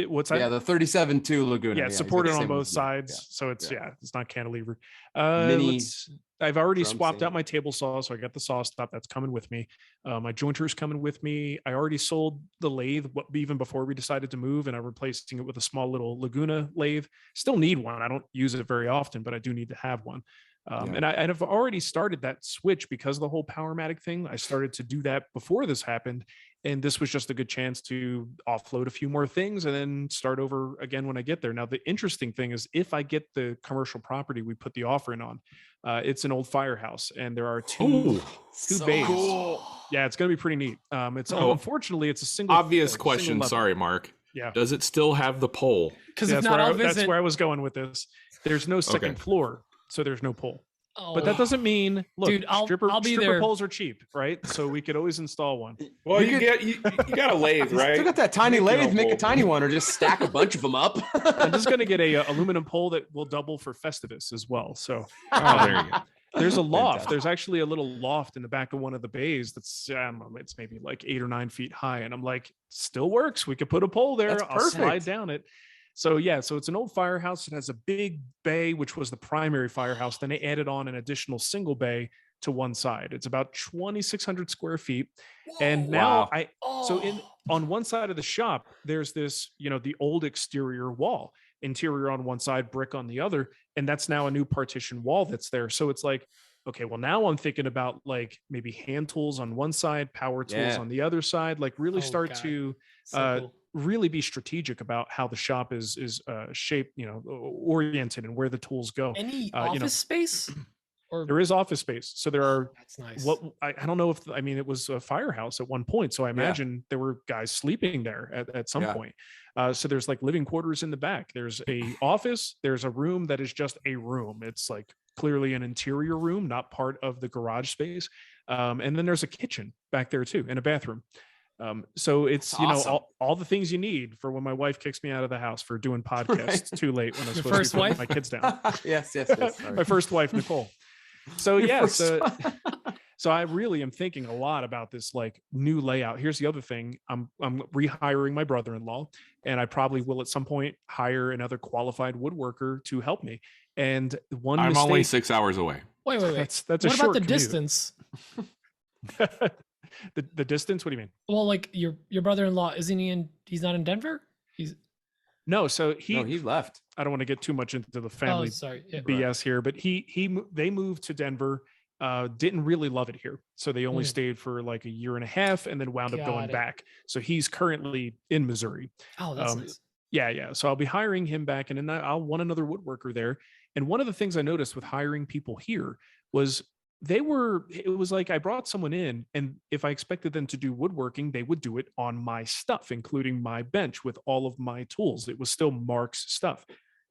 What's that? Yeah, the 37-2 Laguna. Yeah, he's supported got the on same both one. sides, so it's it's not cantilever. Mini I've already drum swapped out sander. my table saw, so I got the saw stop that's coming with me. My jointer's coming with me. I already sold the lathe even before we decided to move, and I'm replacing it with a small little Laguna lathe. Still need one. I don't use it very often, but I do need to have one. And I've already started that switch because of the whole Powermatic thing. I started to do that before this happened, And this was just a good chance to offload a few more things and then start over again when I get there. Now, the interesting thing is if I get the commercial property we put the offer in on, it's an old firehouse and there are two So bays. cool. Yeah, it's going to be pretty neat. Unfortunately, it's a single Obvious single question. level. Sorry, Mark. Yeah. Does it still have the pole? Because Yeah, if not, I'll that's visit. where I was going with this. There's no second Okay. floor, so there's no pole. Oh, But that doesn't mean, look, Dude, I'll be stripper there. poles are cheap, right? So we could always install one. Well, You you got a lathe, right? Still got that tiny Make your lathe, own make a pole. tiny one, or just stack a bunch of them up. I'm just going to get a aluminum pole that will double for Festivus as well. So Oh, there you go. there's a loft. Fantastic. There's actually a little loft in the back of one of the bays that's, I don't know, it's maybe like 8 or 9 feet high. And I'm like, still works. We could put a pole there. That's I'll slide perfect. down it. So yeah, so it's an old firehouse. It has a big bay, which was the primary firehouse. Then they added on an additional single bay to one side. It's about 2,600 square feet. And now Wow. on one side of the shop, there's this, the old exterior wall, interior on one side, brick on the other. And that's now a new partition wall that's there. So it's like, okay, well, now I'm thinking about like maybe hand tools on one side, power tools Yeah. on the other side, like really Oh, start God. to So cool. really be strategic about how the shop is shaped, oriented and where the tools go. Any you know, office space? Or There is office space. So there are that's nice. I don't know if it was a firehouse at one point. So I imagine there were guys sleeping there at some Yeah. point. So there's like living quarters in the back. There's a office. There's a room that is just a room. It's like clearly an interior room, not part of the garage space. And then there's a kitchen back there too, and a bathroom. So it's, That's awesome. all the things you need for when my wife kicks me out of the house for doing podcasts too late when I'm Your supposed first to be putting wife? my kids down. yes. Sorry. My first wife, Nicole. So Your yeah, first so, wife. so I really am thinking a lot about this like new layout. Here's the other thing. I'm rehiring my brother-in-law, and I probably will at some point hire another qualified woodworker to help me. And one I'm mistake, only 6 hours away. wait. that's a What about short the commute. distance? the distance? What do you mean? Well, like your brother-in-law, isn't he in? He's not in Denver. He's No, so He left. I don't want to get too much into the oh, family sorry. Yeah. BS here, but they moved to Denver, didn't really love it here. So they only Mm. stayed for like a year and a half and then wound up Got going it. back. So he's currently in Missouri. Oh, that's Um, nice. Yeah. So I'll be hiring him back, and then I'll want another woodworker there. And one of the things I noticed with hiring people here was it was like I brought someone in, and if I expected them to do woodworking, they would do it on my stuff, including my bench with all of my tools. It was still Mark's stuff.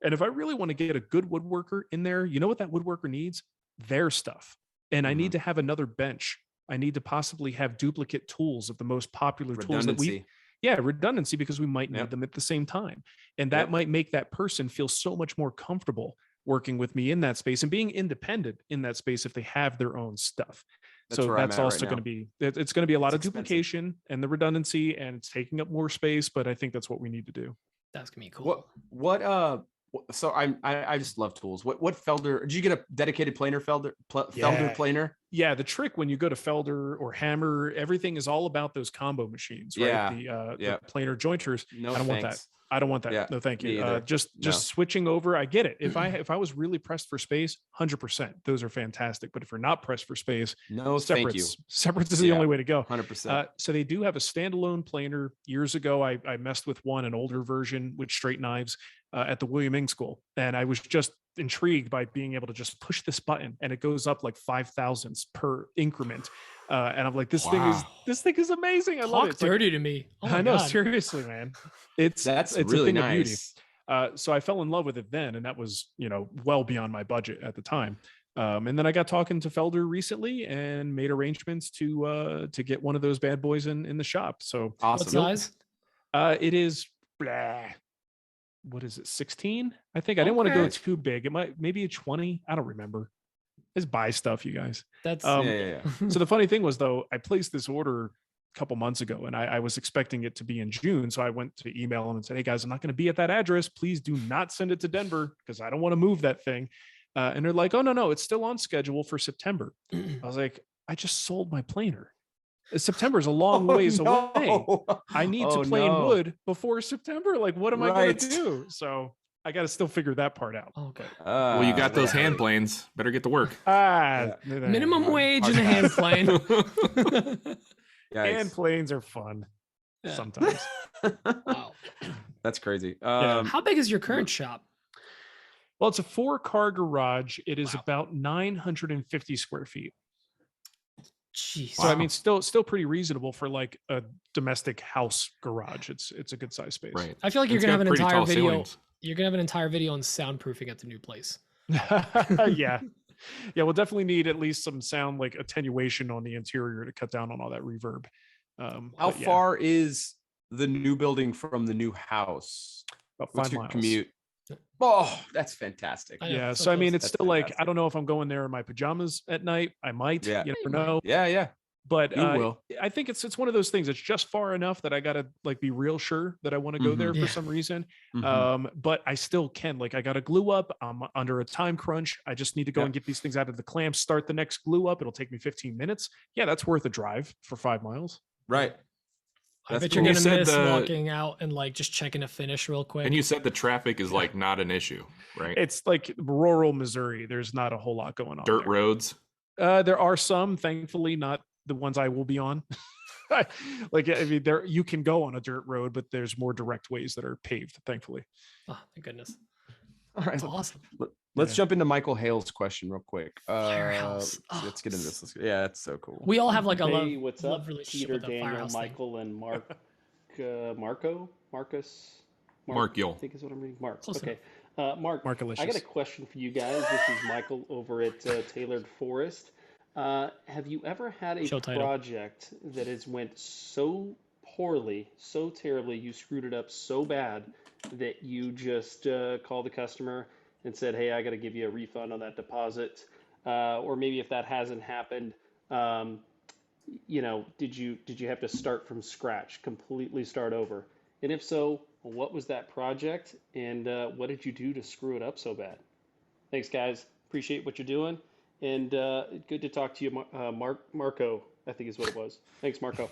And if I really want to get a good woodworker in there, you know what that woodworker needs? Their stuff. And I need to have another bench. I need to possibly have duplicate tools of the most popular tools that Redundancy. redundancy, because we might need Yep. them at the same time. And that Yep. might make that person feel so much more comfortable working with me in that space and being independent in that space if they have their own stuff. That's So where I'm that's at right also now. going to be, it's going to be a lot It's of expensive. duplication and the redundancy, and it's taking up more space, but I think that's what we need to do. That's gonna be cool. So I just love tools. What Felder? Did you get a dedicated planer Felder Yeah. planer? Yeah, the trick when you go to Felder or Hammer, everything is all about those combo machines, right? Yeah, The planer jointers. No, I don't want that. thanks. I don't want that. Yeah, No, thank me you. either. Just No. switching over. I get it. If I was really pressed for space, 100%, those are fantastic. But if you're not pressed for space, No, thank you. separates is the Yeah. only way to go. 100%. So they do have a standalone planer. Years ago, I messed with an older version with straight knives at the William Ing School, and I was just intrigued by being able to just push this button and it goes up like 5 thousandths per increment. And I'm like, this thing is amazing. I love Talk it. It's like, dirty to me. Oh my I know, God. seriously, man. It's That's it's really a thing of beauty. nice. So I fell in love with it then, and that was well beyond my budget at the time. And then I got talking to Felder recently and made arrangements to get one of those bad boys in the shop. So What Awesome. size? it is what is it, 16? I think I didn't want to go Okay. too big. It might maybe a 20. I don't remember. Just buy stuff, you guys. That's Yeah. So the funny thing was, though, I placed this order a couple months ago, and I was expecting it to be in June. So I went to email them and said, "Hey guys, I'm not going to be at that address. Please do not send it to Denver because I don't want to move that thing." And they're like, "Oh no, it's still on schedule for September." I was like, "I just sold my planer. September is a long ways away. I need to plane wood before September. Like, what am I going to Right. do?" So I got to still figure that part out. okay. Well, you got those hand planes. Better get to work. Minimum wage and a hand plane. And Yikes. planes are fun Yeah. sometimes. Wow. That's crazy. Yeah. How big is your current shop? Well, it's a 4-car garage. It is Wow. about 950 square feet. Jeez. So I mean, still pretty reasonable for like a domestic house garage. It's a good size space. Right. I feel like you're It's gonna got have an pretty entire tall video. ceilings. You're gonna have an entire video on soundproofing at the new place. Yeah. Yeah, we'll definitely need at least some sound like attenuation on the interior to cut down on all that reverb. How but yeah, far is the new building from the new house? about What's 5 your miles. commute? Oh, that's fantastic. I know, Yeah, so so I mean, close. it's That's still like I fantastic. don't know if I'm going there in my pajamas at night. I might, Yeah. you never know. Yeah. But You will. I think it's one of those things. It's just far enough that I gotta like be real sure that I want to go there Yeah. for some reason. Mhm. But I still can. Like I got to glue up. I'm under a time crunch. I just need to go Yeah. and get these things out of the clamps. Start the next glue up. It'll take me 15 minutes. Yeah, that's worth a drive for 5 miles. Right. I That's bet cool. you're You gonna said miss the- walking out and like just checking a finish real quick. And you said the traffic is like not an issue, right? It's like rural Missouri. There's not a whole lot going on. Dirt there. roads. There are some, thankfully, not the ones I will be on. Like I mean, there you can go on a dirt road, but there's more direct ways that are paved, thankfully. Oh, thank goodness. All right. That's awesome. Let's Yeah. jump into Michael Hale's question real quick. Firehouse. Let's get into this. Yeah, it's so cool. We all have like a Hey, love, what's love up? relationship Peter, with the Daniel, firehouse thing. Michael, and Mark, Marcus, Mark-o. I think is what I'm reading. Mark. Close Okay. Mark, Marc-o-licious. I got a question for you guys. This is Michael over at Tailored Forest. Have you ever had a Show title. project that has went so poorly, so terribly, you screwed it up so bad that you just called the customer and said, "Hey, I got to give you a refund on that deposit," or maybe if that hasn't happened, did you have to start from scratch, completely start over? And if so, what was that project, and what did you do to screw it up so bad? Thanks, guys. Appreciate what you're doing, and good to talk to you, Marco. I think is what it was. Thanks, Marco.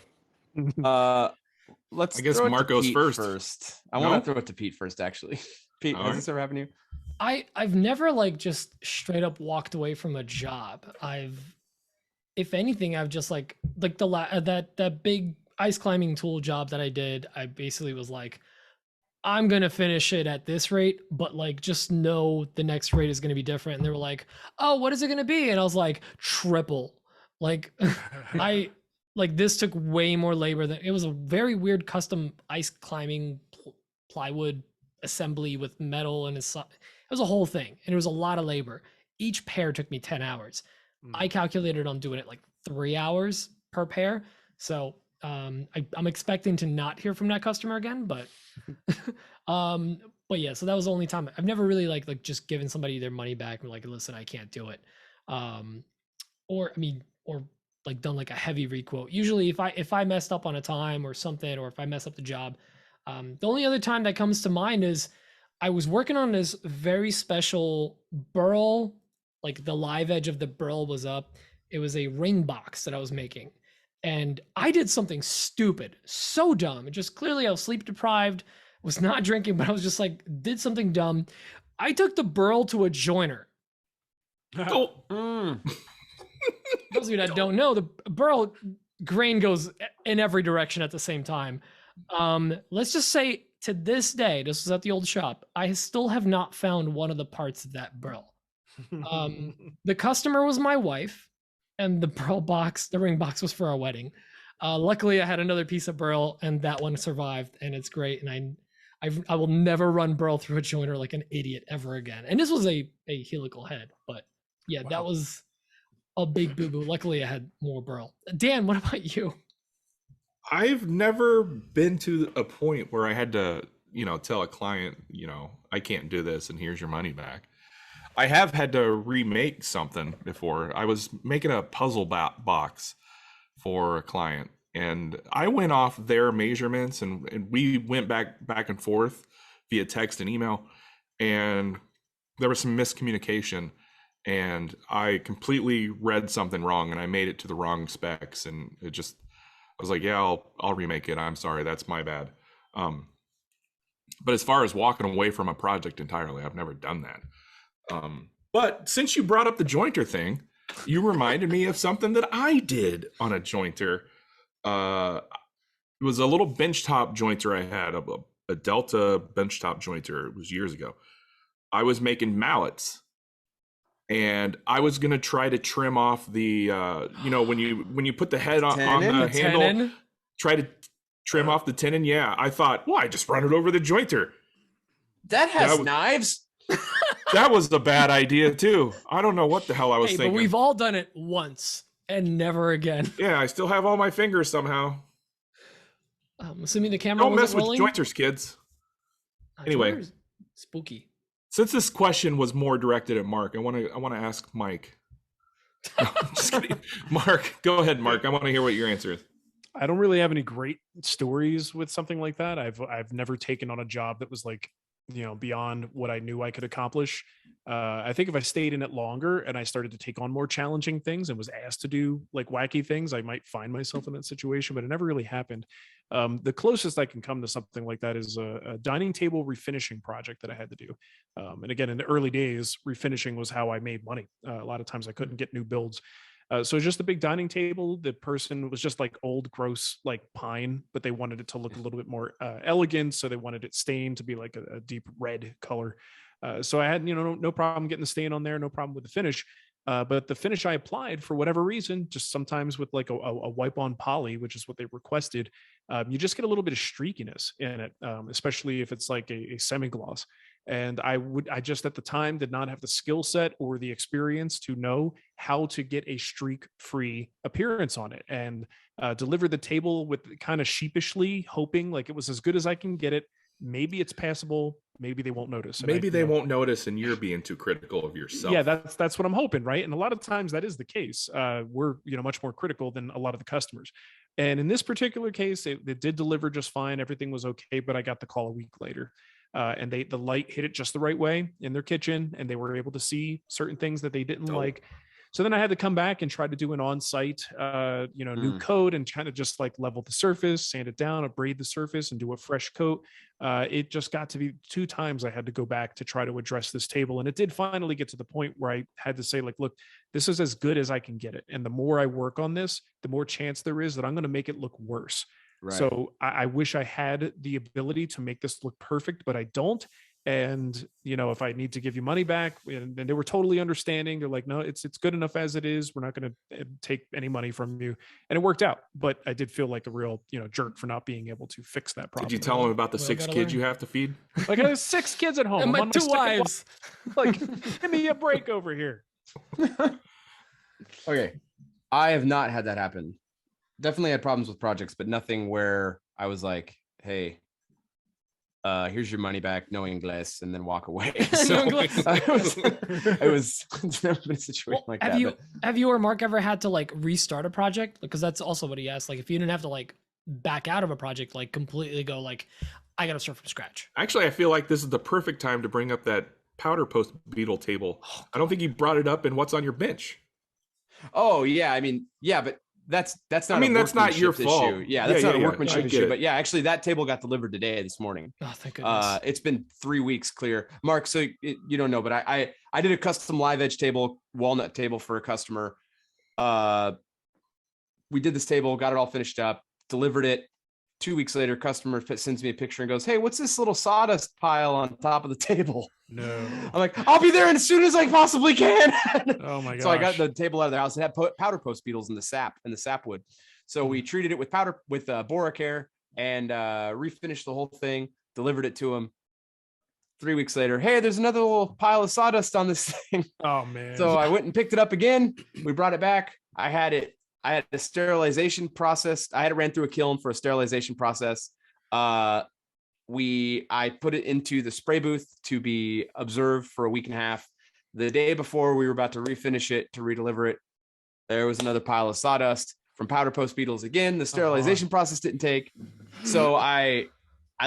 Let's. I guess throw it to Marco's Pete first. I No? want to throw it to Pete first, actually. Pete, All has right. this ever happened to you? I've never like just straight up walked away from a job. If anything, I've just like that big ice climbing tool job that I did. I basically was like, I'm gonna finish it at this rate, but like just know the next rate is gonna be different. And they were like, oh, what is it gonna be? And I was like, triple. Like this took way more labor than it was a very weird custom ice climbing plywood assembly with metal and it was a whole thing, and it was a lot of labor. Each pair took me 10 hours. I calculated on doing it like 3 hours per pair. So I'm expecting to not hear from that customer again, but yeah, so that was the only time. I've never really like just given somebody their money back and like, listen, I can't do it. Or like done like a heavy requote. Usually if I messed up on a time or something, or if I mess up the job, the only other time that comes to mind is I was working on this very special burl, like the live edge of the burl was up. It was a ring box that I was making. And I did something stupid, so dumb. It just clearly I was sleep deprived, was not drinking, but I was just like, did something dumb. I took the burl to a joiner. Oh, Those of you that don't know, the burl grain goes in every direction at the same time. Let's just say to this day, this was at the old shop, I still have not found one of the parts of that burl. The customer was my wife, and the burl box, the ring box, was for our wedding. Luckily, I had another piece of burl, and that one survived, and it's great. And I will never run burl through a joiner like an idiot ever again. And this was a helical head, but yeah, that was a big boo boo. Luckily, I had more burl. Dan, what about you? I've never been to a point where I had to, tell a client, I can't do this and here's your money back. I have had to remake something before. I was making a puzzle box for a client, and I went off their measurements, and we went back and forth via text and email, and there was some miscommunication, and I completely read something wrong, and I made it to the wrong specs, and I was like, yeah, I'll remake it. I'm sorry, that's my bad. But as far as walking away from a project entirely, I've never done that. But since you brought up the jointer thing, you reminded me of something that I did on a jointer It was a little benchtop jointer I had, a Delta benchtop jointer. It was years ago. I was making mallets, and I was gonna try to trim off the, when you put the head on the handle, tenon? try to trim off the tenon. Yeah, I thought, well, I just run it over the jointer. That has knives. That was a bad idea too. I don't know what the hell I was thinking. But we've all done it once and never again. Yeah, I still have all my fingers somehow. Assuming the camera Don't mess with rolling. jointers, kids. Anyway, Jointers? Spooky. Since this question was more directed at Mark, I want to ask Mike. No, just kidding. Mark, go ahead, Mark. I want to hear what your answer is. I don't really have any great stories with something like that. I've never taken on a job that was like, beyond what I knew I could accomplish. I think if I stayed in it longer and I started to take on more challenging things and was asked to do like wacky things, I might find myself in that situation, but it never really happened. The closest I can come to something like that is a dining table refinishing project that I had to do. And again, in the early days, refinishing was how I made money. A lot of times I couldn't get new builds. So it's just a big dining table. The person was just like old, gross, like pine, but they wanted it to look a little bit more elegant. So they wanted it stained to be like a deep red color. So I had, no problem getting the stain on there, no problem with the finish. But the finish I applied, for whatever reason, just sometimes with like a wipe on poly, which is what they requested, you just get a little bit of streakiness in it, especially if it's like a semi-gloss. And I just at the time did not have the skill set or the experience to know how to get a streak-free appearance on it, and delivered the table with kind of sheepishly hoping like it was as good as I can get it. Maybe it's passable. Maybe they won't notice. Maybe they won't notice, and you're being too critical of yourself. Yeah, that's what I'm hoping, right? And a lot of times that is the case. We're much more critical than a lot of the customers. And in this particular case, it did deliver just fine. Everything was okay, but I got the call a week later. And the light hit it just the right way in their kitchen, and they were able to see certain things that they didn't like. So then I had to come back and try to do an on-site, new coat and kind of just like level the surface, sand it down, abrade the surface, and do a fresh coat. It just got to be 2 times I had to go back to try to address this table. And it did finally get to the point where I had to say, like, look, this is as good as I can get it. And the more I work on this, the more chance there is that I'm going to make it look worse. Right. So I wish I had the ability to make this look perfect, but I don't. And, if I need to give you money back, and they were totally understanding. They're like, no, it's good enough as it is. We're not going to take any money from you. And it worked out. But I did feel like a real, jerk for not being able to fix that problem. Did you tell them about the 6 kids you have to feed? Like, I have 6 kids at home. And my 2 wives. Like, give me a break over here. Okay. I have not had that happen. Definitely had problems with projects, but nothing where I was like, hey, here's your money back, no English, and then walk away. So it was never been a situation like that. Have you or Mark ever had to like restart a project? Because that's also what he asked. Like, if you didn't have to like back out of a project, like completely go like, I got to start from scratch. Actually, I feel like this is the perfect time to bring up that powder post beetle table. I don't think you brought it up in what's on your bench. Oh yeah, I mean, yeah, but that's not. I mean, that's not your fault. Issue. Yeah, that's not a workmanship issue. But yeah, actually, that table got delivered this morning. Oh, thank goodness. It's been 3 weeks clear, Mark. So you don't know, but I did a custom live edge table, walnut table for a customer. We did this table, got it all finished up, delivered it. 2 weeks later, customer sends me a picture and goes, "Hey, what's this little sawdust pile on top of the table?" No. I'm like, "I'll be there as soon as I possibly can." Oh my gosh. So I got the table out of the house. It had powder post beetles in the sapwood. So we treated it with Boracare and refinished the whole thing, delivered it to him. 3 weeks later, "Hey, there's another little pile of sawdust on this thing." Oh man. So I went and picked it up again. We brought it back. I had a sterilization process. I had it ran through a kiln for a sterilization process. I put it into the spray booth to be observed for a week and a half. The day before we were about to refinish it to redeliver it, there was another pile of sawdust from powder post beetles again. The sterilization process didn't take. So I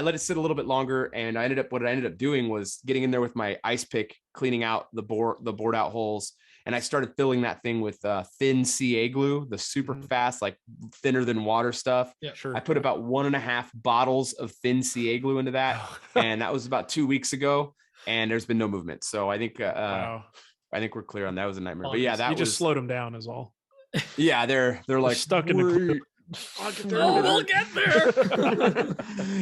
let it sit a little bit longer, and what I ended up doing was getting in there with my ice pick, cleaning out the board out holes. And I started filling that thing with thin CA glue, the super fast, like thinner than water stuff. Yeah, sure. I put about 1.5 bottles of thin CA glue into that. And that was about 2 weeks ago. And there's been no movement. So I think wow. I think we're clear on that. Was a nightmare. But yeah, you just slowed them down is all. Yeah, they're like stuck in the We'll get there.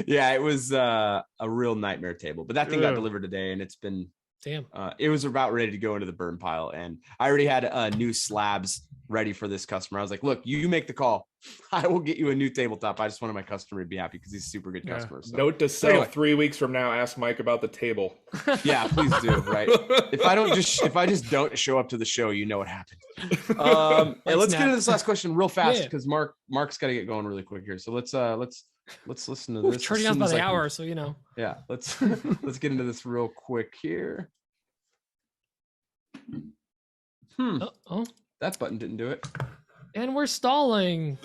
Yeah, it was a real nightmare table, but that thing got delivered today, and it's been Damn. It was about ready to go into the burn pile, and I already had new slabs ready for this customer. I was like, look, you make the call. I will get you a new tabletop. I just wanted my customer to be happy because he's a super good customer. So. Note to self: 3 weeks from now, ask Mike about the table. Yeah, please do. Right. If I just don't show up to the show, you know what happened. And let's get into this last question real fast because Mark's got to get going really quick here. So let's listen to this. Turning out by the hour, so you know. Yeah, let's get into this real quick here. Oh, that button didn't do it. And we're stalling.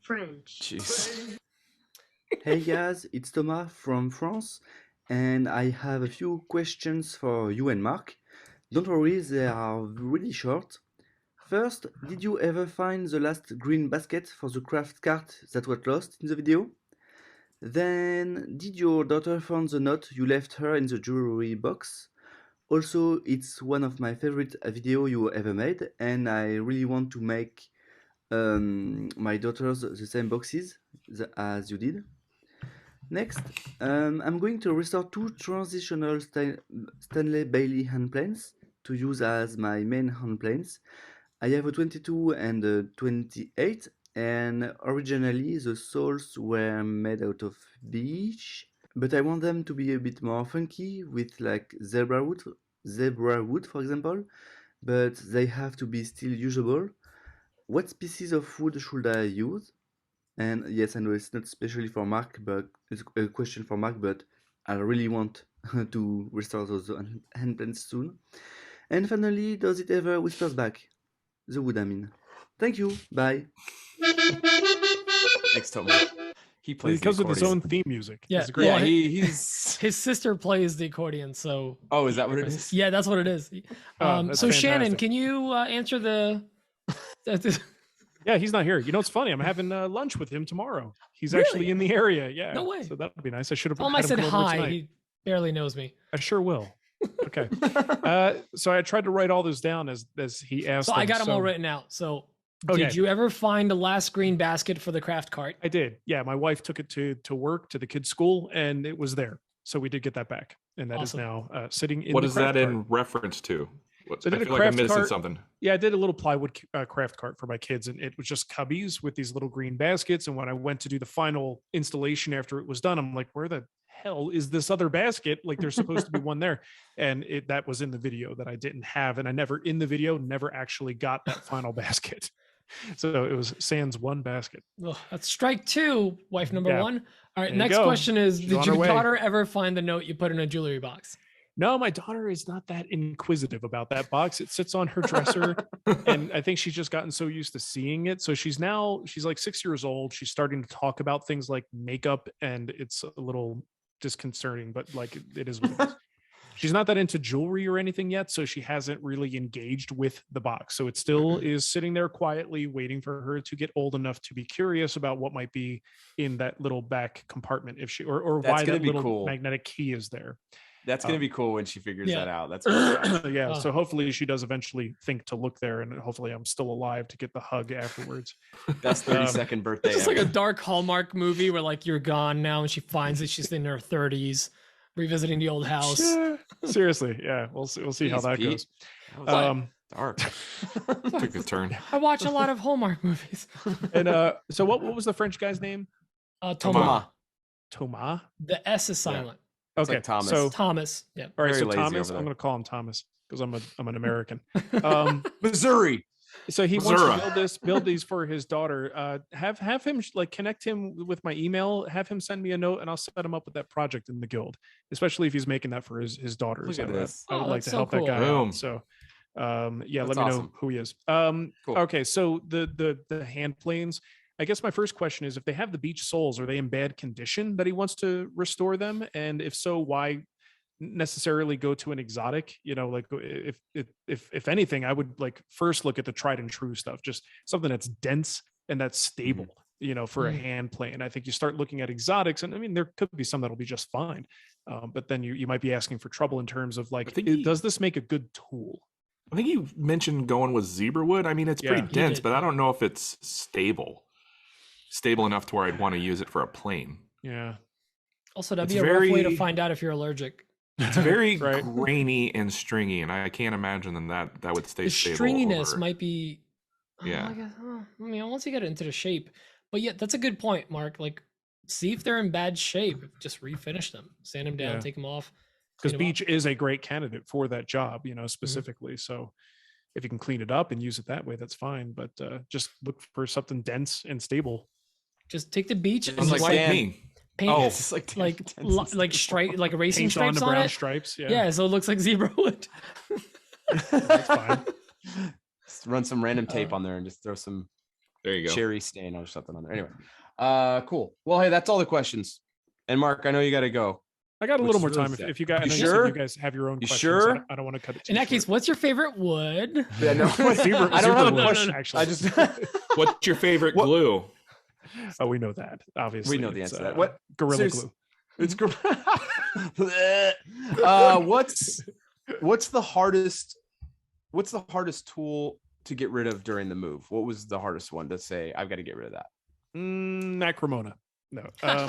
French. Jeez. Hey guys, it's Thomas from France, and I have a few questions for you and Mark. Don't worry, they are really short. First, did you ever find the last green basket for the craft cart that was lost in the video? Then, did your daughter find the note you left her in the jewelry box? Also, it's one of my favorite video you ever made, and I really want to make my daughters the same boxes as you did. Next, I'm going to restore 2 transitional Stanley Bailey hand planes to use as my main hand planes. I have a 22 and a 28, and originally the soles were made out of beech, but I want them to be a bit more funky with like zebra wood for example, but they have to be still usable. What species of wood should I use? And yes, I know it's not especially for Mark, but it's a question for Mark, but I really want to restore those hand planes soon. And finally, does it ever whispers back? The wood, I mean. Thank you. Bye. Thanks, Tomas. He comes with his own theme music. Yeah, It's great. Yeah, he's. His sister plays the accordion, so. Oh, is that what it is? Yeah, that's what it is. That's so Shannon, fantastic. can you answer the? Yeah, he's not here. You know, it's funny. I'm having lunch with him tomorrow. He's actually in the area. Yeah. No way. So that would be nice. I should have. Tell him I said hi. He barely knows me. I sure will. Okay. So I tried to write all this down as he asked. So I got them all written out. So Okay. did you ever find a last green basket for the craft cart? I did. Yeah, my wife took it to work to the kids' school, and it was there. So we did get that back, and that is now sitting in. What the is that craft in cart. reference to? So I I did a feel like I'm craft missing cart. something. Yeah, I did a little plywood craft cart for my kids, and it was just cubbies with these little green baskets. And when I went to do the final installation after it was done, I'm like, where the hell is this other basket? Like there's supposed to be one there. And that was in the video that I didn't have. And I never actually got that final basket. So it was sans one basket. Oh, that's strike 2, wife number 1. All right, There you next go. question is, She's did on her your way. daughter ever find the note you put in a jewelry box? No, my daughter is not that inquisitive about that box. It sits on her dresser, and I think she's just gotten so used to seeing it. So she's like 6 years old. She's starting to talk about things like makeup, and it's a little disconcerting, but like it is what it is. She's not that into jewelry or anything yet, so she hasn't really engaged with the box. So it still is sitting there quietly waiting for her to get old enough to be curious about what might be in that little back compartment, if she or That's why gonna that be little cool. magnetic key is there. That's gonna be cool when she figures Yeah. that out. That's gonna Yeah, so hopefully she does eventually think to look there, and hopefully I'm still alive to get the hug afterwards. best 32nd birthday. It's just like ever. a dark Hallmark movie where like you're gone now and she finds that she's in her 30s, revisiting the old house. Yeah, seriously, yeah, we'll see how Jeez, that Pete. goes. That was dark. Took a turn. I watch a lot of Hallmark movies. And so what was the French guy's name? Thomas. Thomas. The S is silent. Okay, like Thomas. So Thomas. Yeah. all right, Very so lazy Thomas. over I'm there. going to call him Thomas because I'm an American. Missouri. So he Missouri. wants to build these for his daughter. Have him like connect him with my email. Have him send me a note, and I'll set him up with that project in the guild. Especially if he's making that for his daughters. Look at this. I would Oh, like that's to so help cool. that guy Boom. out. So yeah, That's let me know awesome. who he is. Cool. Okay, so the hand planes. I guess my first question is, if they have the beach soles, are they in bad condition that he wants to restore them? And if so, why necessarily go to an exotic? You know, like if anything, I would like first look at the tried and true stuff, just something that's dense and that's stable, you know, for a hand plane. I think you start looking at exotics, and I mean, there could be some that'll be just fine. But then you might be asking for trouble in terms of like, I think does this make a good tool? I think you mentioned going with zebra wood. I mean, it's pretty Yeah. dense, did. but I don't know if it's stable enough to where I'd want to use it for a plane. Yeah. Also, that'd It's be a rough way to very- find out if you're allergic. It's very Right. grainy and stringy, and I can't imagine that would stay The stable. stringiness over- might be. Yeah. I guess, I mean, once you get it into the shape, but yeah, that's a good point, Mark. Like, see if they're in bad shape. Just refinish them, sand them down, Yeah. take them off. Because clean 'em up. beach is a great candidate for that job, specifically. So if you can clean it up and use it that way, that's fine. But just look for something dense and stable. Just take the beach and It's just Like Dan. me. paint Oh, it, It's just like like stripe, like racing Paint on stripes the on brown it. stripes. Yeah. Yeah, so it looks like zebra wood. That's fine. Just run some random tape Uh, on there and just throw some There you go. cherry stain or something on there. Anyway, cool. Well, hey, that's all the questions. And Mark, I know you got to go. I got a Which little is more really time sad. if you guys. I You know you said sure? you guys have your own You questions. sure? I don't want to cut it. In that case, what's your favorite wood? Yeah, no, Zebra- I don't zebra have a wood, question. actually. I just What's your favorite What- glue? Oh, we know that. Obviously, we know the It's, answer to that. What Gorilla serious- Glue? It's gr- what's the hardest tool to get rid of during the move? What was the hardest one to say I've got to get rid of that? Macromona. No. Um,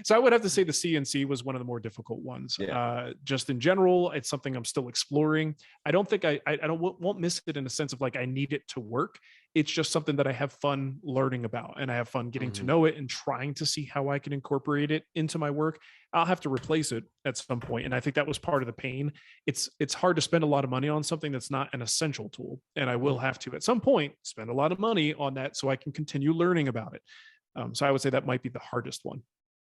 So I would have to say the CNC was one of the more difficult ones. Yeah. Just in general, it's something I'm still exploring. I don't think I won't miss it in the sense of like I need it to work. It's just something that I have fun learning about, and I have fun getting to Mhm. know it and trying to see how I can incorporate it into my work. I'll have to replace it at some point, and I think that was part of the pain. It's hard to spend a lot of money on something that's not an essential tool, and I will have to at some point spend a lot of money on that so I can continue learning about it. So I would say that might be the hardest one.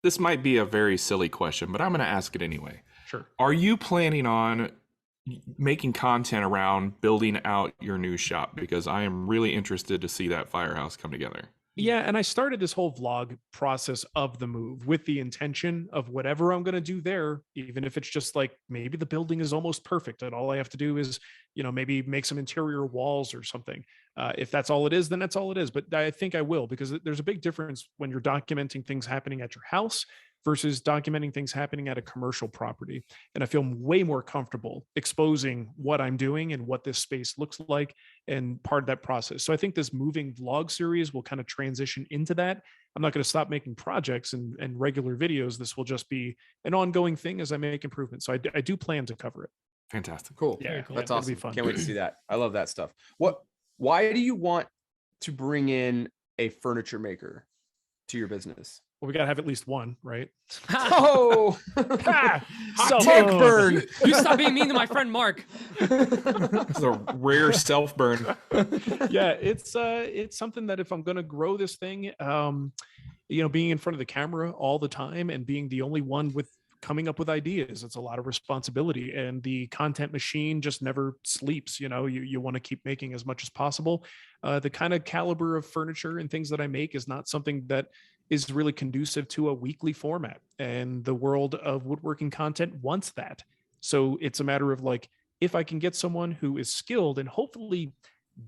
This might be a very silly question, but I'm going to ask it anyway. Sure. Are you planning on making content around building out your new shop? Because I am really interested to see that firehouse come together. Yeah, and I started this whole vlog process of the move with the intention of whatever I'm going to do there, even if it's just like maybe the building is almost perfect and all I have to do is, maybe make some interior walls or something. If that's all it is, then that's all it is. But I think I will, because there's a big difference when you're documenting things happening at your house versus documenting things happening at a commercial property. And I feel way more comfortable exposing what I'm doing and what this space looks like and part of that process. So I think this moving vlog series will kind of transition into that. I'm not going to stop making projects and regular videos. This will just be an ongoing thing as I make improvements. So I do plan to cover it. Fantastic. Cool. Yeah, cool. That's it'll awesome. be fun. Can't wait to see that. I love that stuff. Why do you want to bring in a furniture maker to your business? Well, we got to have at least one, right? Oh, Hot take tub. burn. You stop being mean to my friend Mark. This is a rare self burn. Yeah, it's something that if I'm going to grow this thing, being in front of the camera all the time and being the only one with coming up with ideas, it's a lot of responsibility, and the content machine just never sleeps. You want to keep making as much as possible. The kind of caliber of furniture and things that I make is not something that is really conducive to a weekly format, and the world of woodworking content wants that. So it's a matter of like, if I can get someone who is skilled and hopefully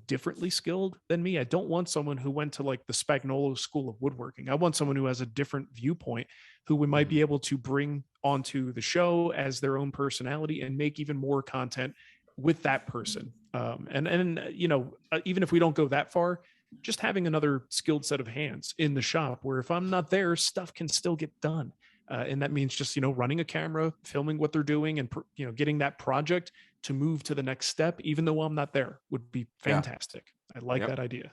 differently skilled than me. I don't want someone who went to like the Spagnuolo School of Woodworking. I want someone who has a different viewpoint, who we might be able to bring onto the show as their own personality and make even more content with that person. Even if we don't go that far, just having another skilled set of hands in the shop where if I'm not there, stuff can still get done. And that means just, running a camera, filming what they're doing, and, getting that project to move to the next step, even though I'm not there, would be fantastic. I like that idea.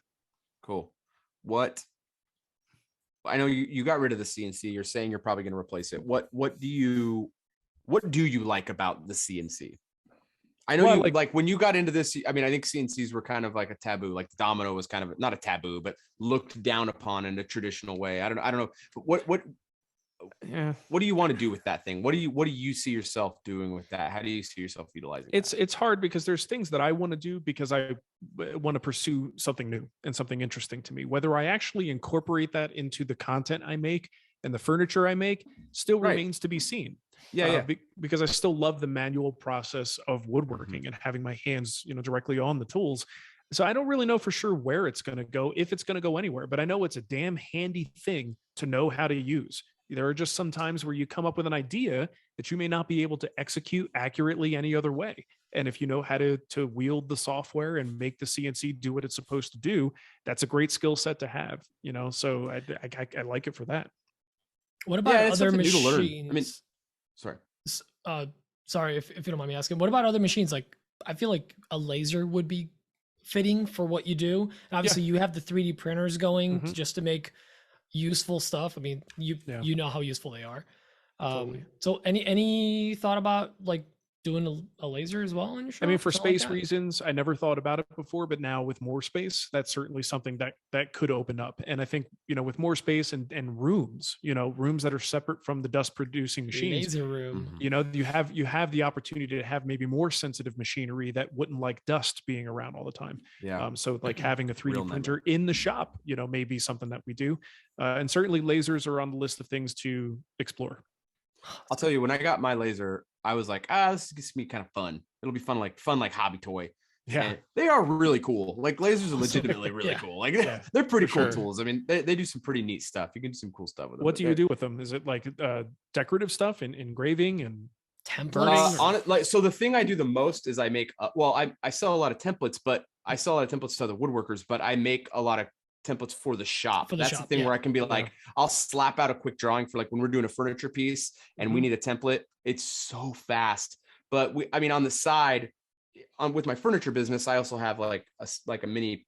Cool. I know you got rid of the CNC. You're saying you're probably going to replace it. What do you like about the CNC? I know like when you got into this, I mean, I think CNCs were kind of like a taboo. Like the domino was kind of not a taboo, but looked down upon in a traditional way. I don't know. But what do you want to do with that thing? What do you see yourself doing with that? How do you see yourself utilizing it? It's hard because there's things that I want to do because I want to pursue something new and something interesting to me. Whether I actually incorporate that into the content I make and the furniture I make still remains to be seen. Because I still love the manual process of woodworking and having my hands, directly on the tools. So I don't really know for sure where it's going to go, if it's going to go anywhere, but I know it's a damn handy thing to know how to use. There are just some times where you come up with an idea that you may not be able to execute accurately any other way. And if you know how to wield the software and make the CNC do what it's supposed to do, that's a great skill set to have, you know? So I like it for that. What about it's other something new to learn. machines? I mean, sorry. Sorry if you don't mind me asking. What about other machines? Like, I feel like a laser would be fitting for what you do. And obviously, you have the 3D printers going just to make useful stuff. I mean, you know how useful they are. Totally. So any thought about like doing a laser as well in your shop? I mean, for Something like space that? reasons, I never thought about it before, but now with more space, that's certainly something that could open up. And I think, you know, with more space and rooms, you know, rooms that are separate from the dust producing machines, Laser room. you know, you have the opportunity to have maybe more sensitive machinery that wouldn't like dust being around all the time. Yeah. So like having a 3D Real printer in the shop, you know, may be something that we do. And certainly lasers are on the list of things to explore. I'll tell you, when I got my laser, I was like, this is gonna be kind of fun. It'll be fun like hobby toy. Yeah. And they are really cool. Like lasers are legitimately really cool. Like they're pretty cool tools. I mean, they do some pretty neat stuff. You can do some cool stuff with them. What do you do with them? Is it like decorative stuff and engraving and templates? So the thing I do the most is I make, I sell a lot of templates, but I sell a lot of templates to other woodworkers, but I make a lot of templates for the shop. That's the thing where I can be like, I'll slap out a quick drawing for like when we're doing a furniture piece and we need a template. It's so fast. But on the side, with my furniture business, I also have like a mini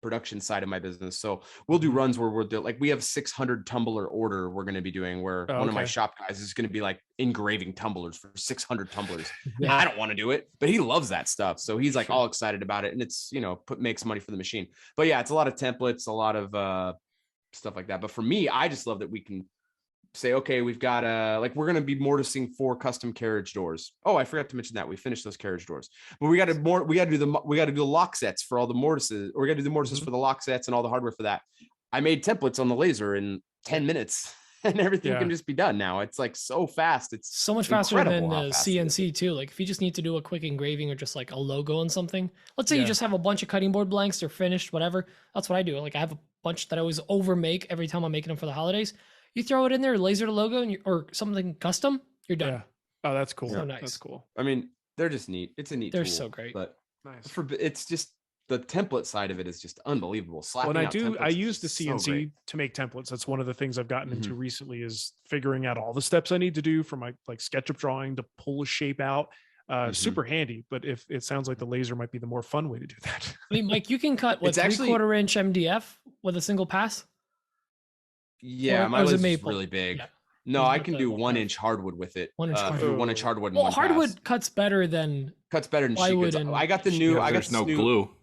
production side of my business. So we'll do runs where we'll do like, we have 600 tumbler order we're going to be doing where one of my shop guys is going to be like engraving tumblers for 600 tumblers. I don't want to do it, but he loves that stuff. So he's like all excited about it. And it's, you know, makes money for the machine. But yeah, it's a lot of templates, a lot of stuff like that. But for me, I just love that we can say, okay, we've got we're going to be mortising 4 custom carriage doors. Oh, I forgot to mention that we finished those carriage doors, but we got to do the lock sets for all the mortises, or we got to do the mortises for the lock sets and all the hardware for that. I made templates on the laser in 10 minutes and everything can just be done now. It's like so fast. It's so much faster than CNC too. Like if you just need to do a quick engraving or just like a logo on something, let's say you just have a bunch of cutting board blanks, they're finished, whatever. That's what I do. Like I have a bunch that I always over make every time I'm making them for the holidays. You throw it in there, laser the logo, or something custom, you're done. Yeah. Oh, that's cool. So nice. That's cool. I mean, they're just neat. It's a neat tool. They're so great. But nice. It's just the template side of it is just unbelievable. When I use the CNC to make templates. That's one of the things I've gotten into recently is figuring out all the steps I need to do for my like SketchUp drawing to pull a shape out. Super handy, but if it sounds like the laser might be the more fun way to do that. I mean, Mike, you can cut 3/4 inch MDF with a single pass. Yeah, my laser is really big. Yeah. No, I can do 1 inch hardwood with it. 1 inch hardwood. 1 inch hardwood. Well, hardwood cuts better than plywood. I got the new. There's no glue.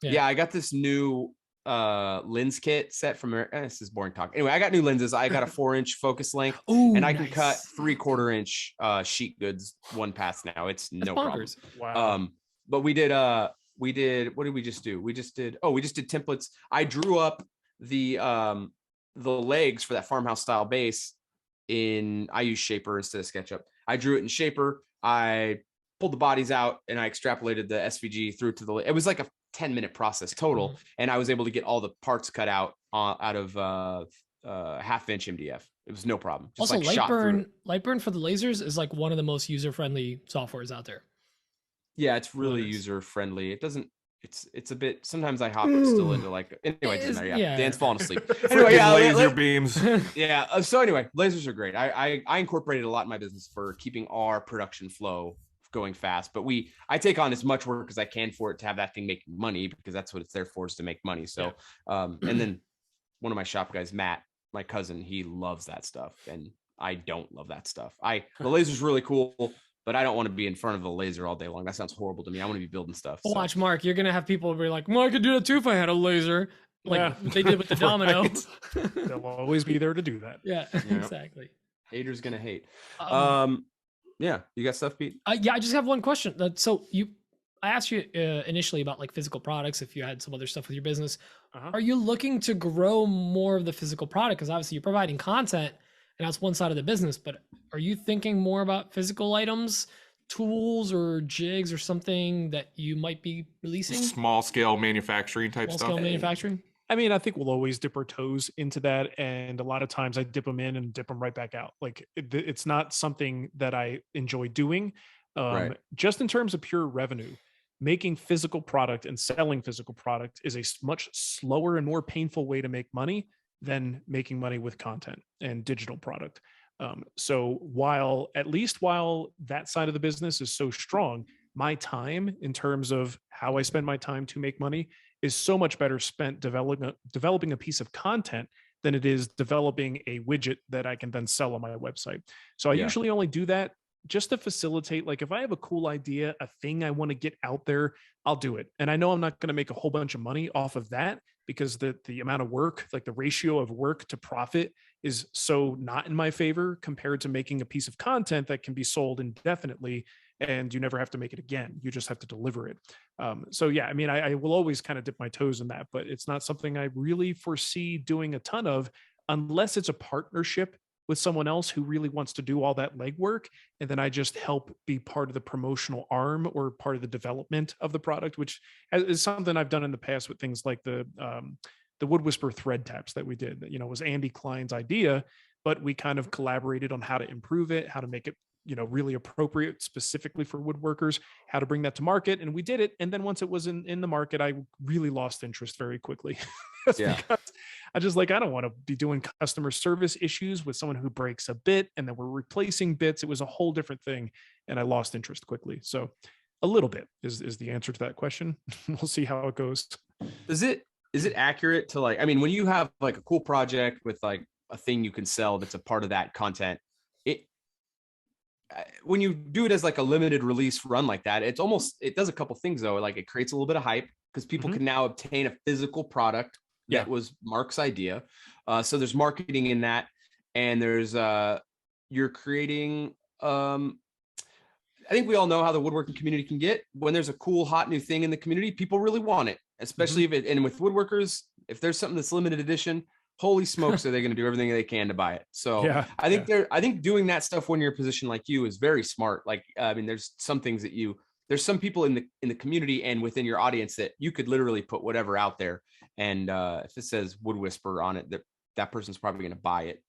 Yeah, I got this new lens kit set from. This is boring talk. Anyway, I got new lenses. I got a 4 inch focus length, and I can cut 3/4 inch sheet goods 1 pass now. It's no problem. Wow. But we did. What did we just do? We just did templates. I drew up the legs for that farmhouse style base I use Shaper instead of SketchUp. I drew it in Shaper. I pulled the bodies out and I extrapolated the SVG through to it was like a 10-minute process total. And I was able to get all the parts cut out of 1/2 inch MDF. It was no problem. Just also, Lightburn for the lasers is like one of the most user-friendly softwares out there. Yeah, it's really user-friendly. It doesn't, it's a bit, sometimes I hop still into like, anyway, it doesn't matter. Yeah. Dan's falling asleep. Anyway, laser beams. Yeah. So anyway, lasers are great. I incorporated a lot in my business for keeping our production flow going fast, but I take on as much work as I can for it to have that thing making money, because that's what it's there for, is to make money. So, and then one of my shop guys, Matt, my cousin, he loves that stuff. And I don't love that stuff. The laser's really cool, but I don't want to be in front of the laser all day long. That sounds horrible to me. I want to be building stuff. So. Watch, Mark. You're going to have people be like, well, I could do that too if I had a laser. Like they did with the domino. They'll always be there to do that. Yeah, exactly. Haters going to hate. Yeah. You got stuff, Pete? Yeah, I just have one question. So I asked you initially about like physical products, if you had some other stuff with your business. Are you looking to grow more of the physical product? Because obviously you're providing content, and that's one side of the business, but are you thinking more about physical items, tools or jigs or something that you might be releasing? Small scale manufacturing type stuff. Small scale manufacturing? I mean, I think we'll always dip our toes into that. And a lot of times I dip them in and dip them right back out. Like it's not something that I enjoy doing. Right. Just in terms of pure revenue, making physical product and selling physical product is a much slower and more painful way to make money than making money with content and digital product. So while that side of the business is so strong, my time in terms of how I spend my time to make money is so much better spent developing a piece of content than it is developing a widget that I can then sell on my website. So I usually only do that just to facilitate, like if I have a cool idea, a thing I want to get out there, I'll do it. And I know I'm not going to make a whole bunch of money off of that because the amount of work, like the ratio of work to profit is so not in my favor compared to making a piece of content that can be sold indefinitely and you never have to make it again. You just have to deliver it. So yeah, I mean, I will always kind of dip my toes in that, but it's not something I really foresee doing a ton of unless it's a partnership with someone else who really wants to do all that legwork. And then I just help be part of the promotional arm or part of the development of the product, which is something I've done in the past with things like the Wood Whisper thread taps that we did. That, was Andy Klein's idea, but we kind of collaborated on how to improve it, how to make it, really appropriate specifically for woodworkers, how to bring that to market. And we did it. And then once it was in the market, I really lost interest very quickly. Because I don't want to be doing customer service issues with someone who breaks a bit and then we're replacing bits. It was a whole different thing. And I lost interest quickly. So a little bit is the answer to that question. We'll see how it goes. Is it accurate to when you have like a cool project with like a thing you can sell that's a part of that content, when you do it as like a limited release run like that, it does a couple things though. Like it creates a little bit of hype because people can now obtain a physical product that was Marc's idea. So there's marketing in that, and there's you're creating. I think we all know how the woodworking community can get. When there's a cool, hot new thing in the community, people really want it, especially and with woodworkers, if there's something that's limited edition, holy smokes, are they going to do everything they can to buy it? So I think doing that stuff when you're in a position like you is very smart. Like, there's some things that there's some people in the community and within your audience that you could literally put whatever out there. And if it says Wood Whisper on it, that person's probably going to buy it.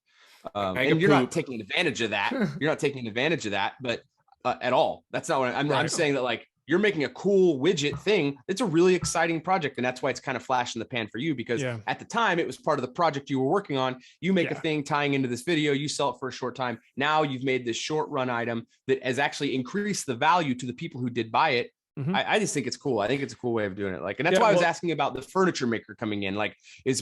And you're not taking advantage of that. You're not taking advantage of that, but at all. That's not what I'm saying. That like you're making a cool widget thing. It's a really exciting project. And that's why it's kind of flash in the pan for you, because at the time it was part of the project you were working on. You make a thing tying into this video, you sell it for a short time. Now you've made this short run item that has actually increased the value to the people who did buy it. I just think it's cool. I think it's a cool way of doing it. Like, and that's why I was asking about the furniture maker coming in. Like, are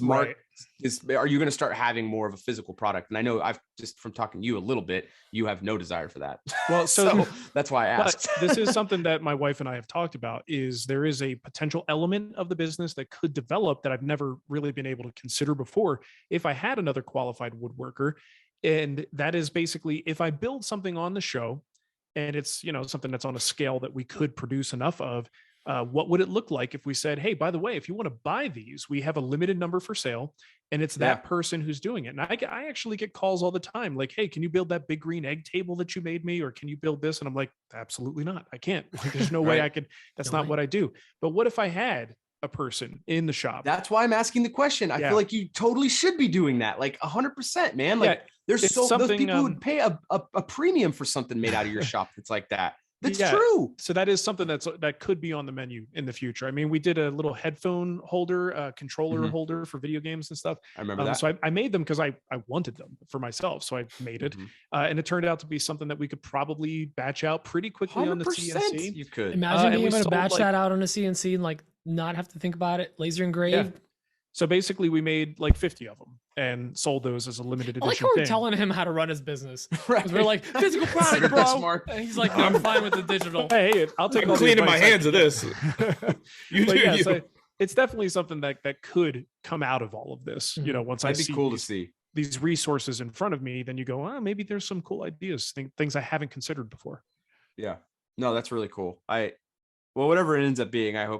you going to start having more of a physical product? And I know I've just from talking to you a little bit, you have no desire for that. Well, so that's why I asked. This is something that my wife and I have talked about. Is there is a potential element of the business that could develop that I've never really been able to consider before if I had another qualified woodworker, and that is basically if I build something on the show. And it's, something that's on a scale that we could produce enough of. What would it look like if we said, hey, by the way, if you want to buy these, we have a limited number for sale, and it's that person who's doing it. And I actually get calls all the time like, hey, can you build that big green egg table that you made me? Or can you build this? And I'm like, absolutely not. I can't. Like, there's no way I could. That's not what I do. But what if I had a person in the shop? That's why I'm asking the question. I feel like you totally should be doing that. Like 100%, man. Like there's those people who'd pay a premium for something made out of your shop. That's like that. That's true. So that is something that could be on the menu in the future. I mean, we did a little headphone holder, controller holder for video games and stuff. I remember that. So I made them because I wanted them for myself. So I made it. And it turned out to be something that we could probably batch out pretty quickly on the CNC. You could. Imagine being able to batch that out on a CNC and like not have to think about it. Laser engraved. Yeah. So basically we made like 50 of them and sold those as a limited edition. I like how we're telling him how to run his business. We're like, physical product, bro. And he's like, no, I'm fine with the digital. Hey, I'll take I'm cleaning my hands of this. So it's definitely something that could come out of all of this. Once That'd be cool to see these resources in front of me, then you go, maybe there's some cool ideas, things I haven't considered before. Yeah, no, that's really cool. Whatever it ends up being, I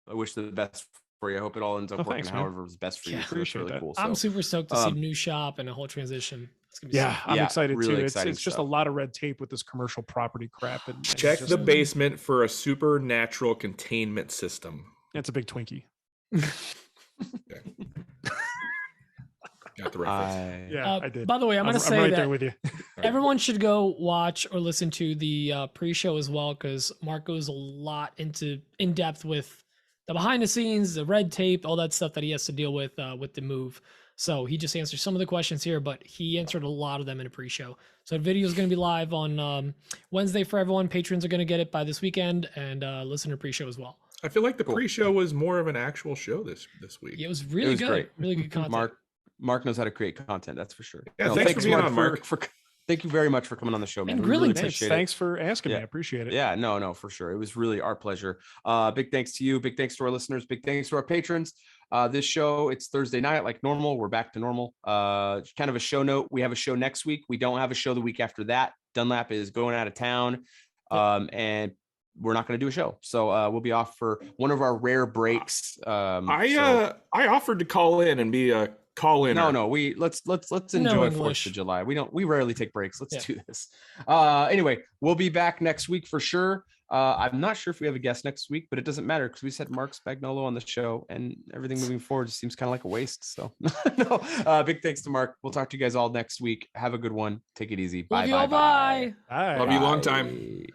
wish the best for you. I hope it all ends up working however is best for you. So it's really cool. So, I'm super stoked to see the new shop and a whole transition. It's gonna be I'm excited really too. Exciting it's just a lot of red tape with this commercial property crap. And check the basement for a supernatural containment system. It's a big Twinkie. Okay. Got the reference. Yeah, I did. By the way, I'm going to say right that there with you. everyone should go watch or listen to the pre-show as well, because Marc goes a lot in depth with the behind the scenes, the red tape, all that stuff that he has to deal with the move. So he just answered some of the questions here, but he answered a lot of them in a pre-show. So the video is going to be live on Wednesday for everyone. Patrons are going to get it by this weekend, and listen to pre-show as well. I feel like the pre-show was more of an actual show this week. It was really good. Great. Really good content. Marc knows how to create content. That's for sure. Yeah, thanks for being on, Marc. Thank you very much for coming on the show, man. And We grilling really tips. appreciate it. Thanks for asking me. I appreciate it. Yeah, no, for sure. It was really our pleasure. Big thanks to you. Big thanks to our listeners. Big thanks to our patrons. This show, it's Thursday night, like normal. We're back to normal. Kind of a show note. We have a show next week. We don't have a show the week after that. Dunlap is going out of town, and we're not going to do a show. So we'll be off for one of our rare breaks. I offered to call in and be a call in. No, let's enjoy 4th of July. We rarely take breaks. Let's do this. Anyway, we'll be back next week for sure. I'm not sure if we have a guest next week, but it doesn't matter because we said Marc Spagnuolo on the show, and everything moving forward just seems kind of like a waste. So no, big thanks to Marc. We'll talk to you guys all next week. Have a good one. Take it easy. Bye. Bye. Love you long time.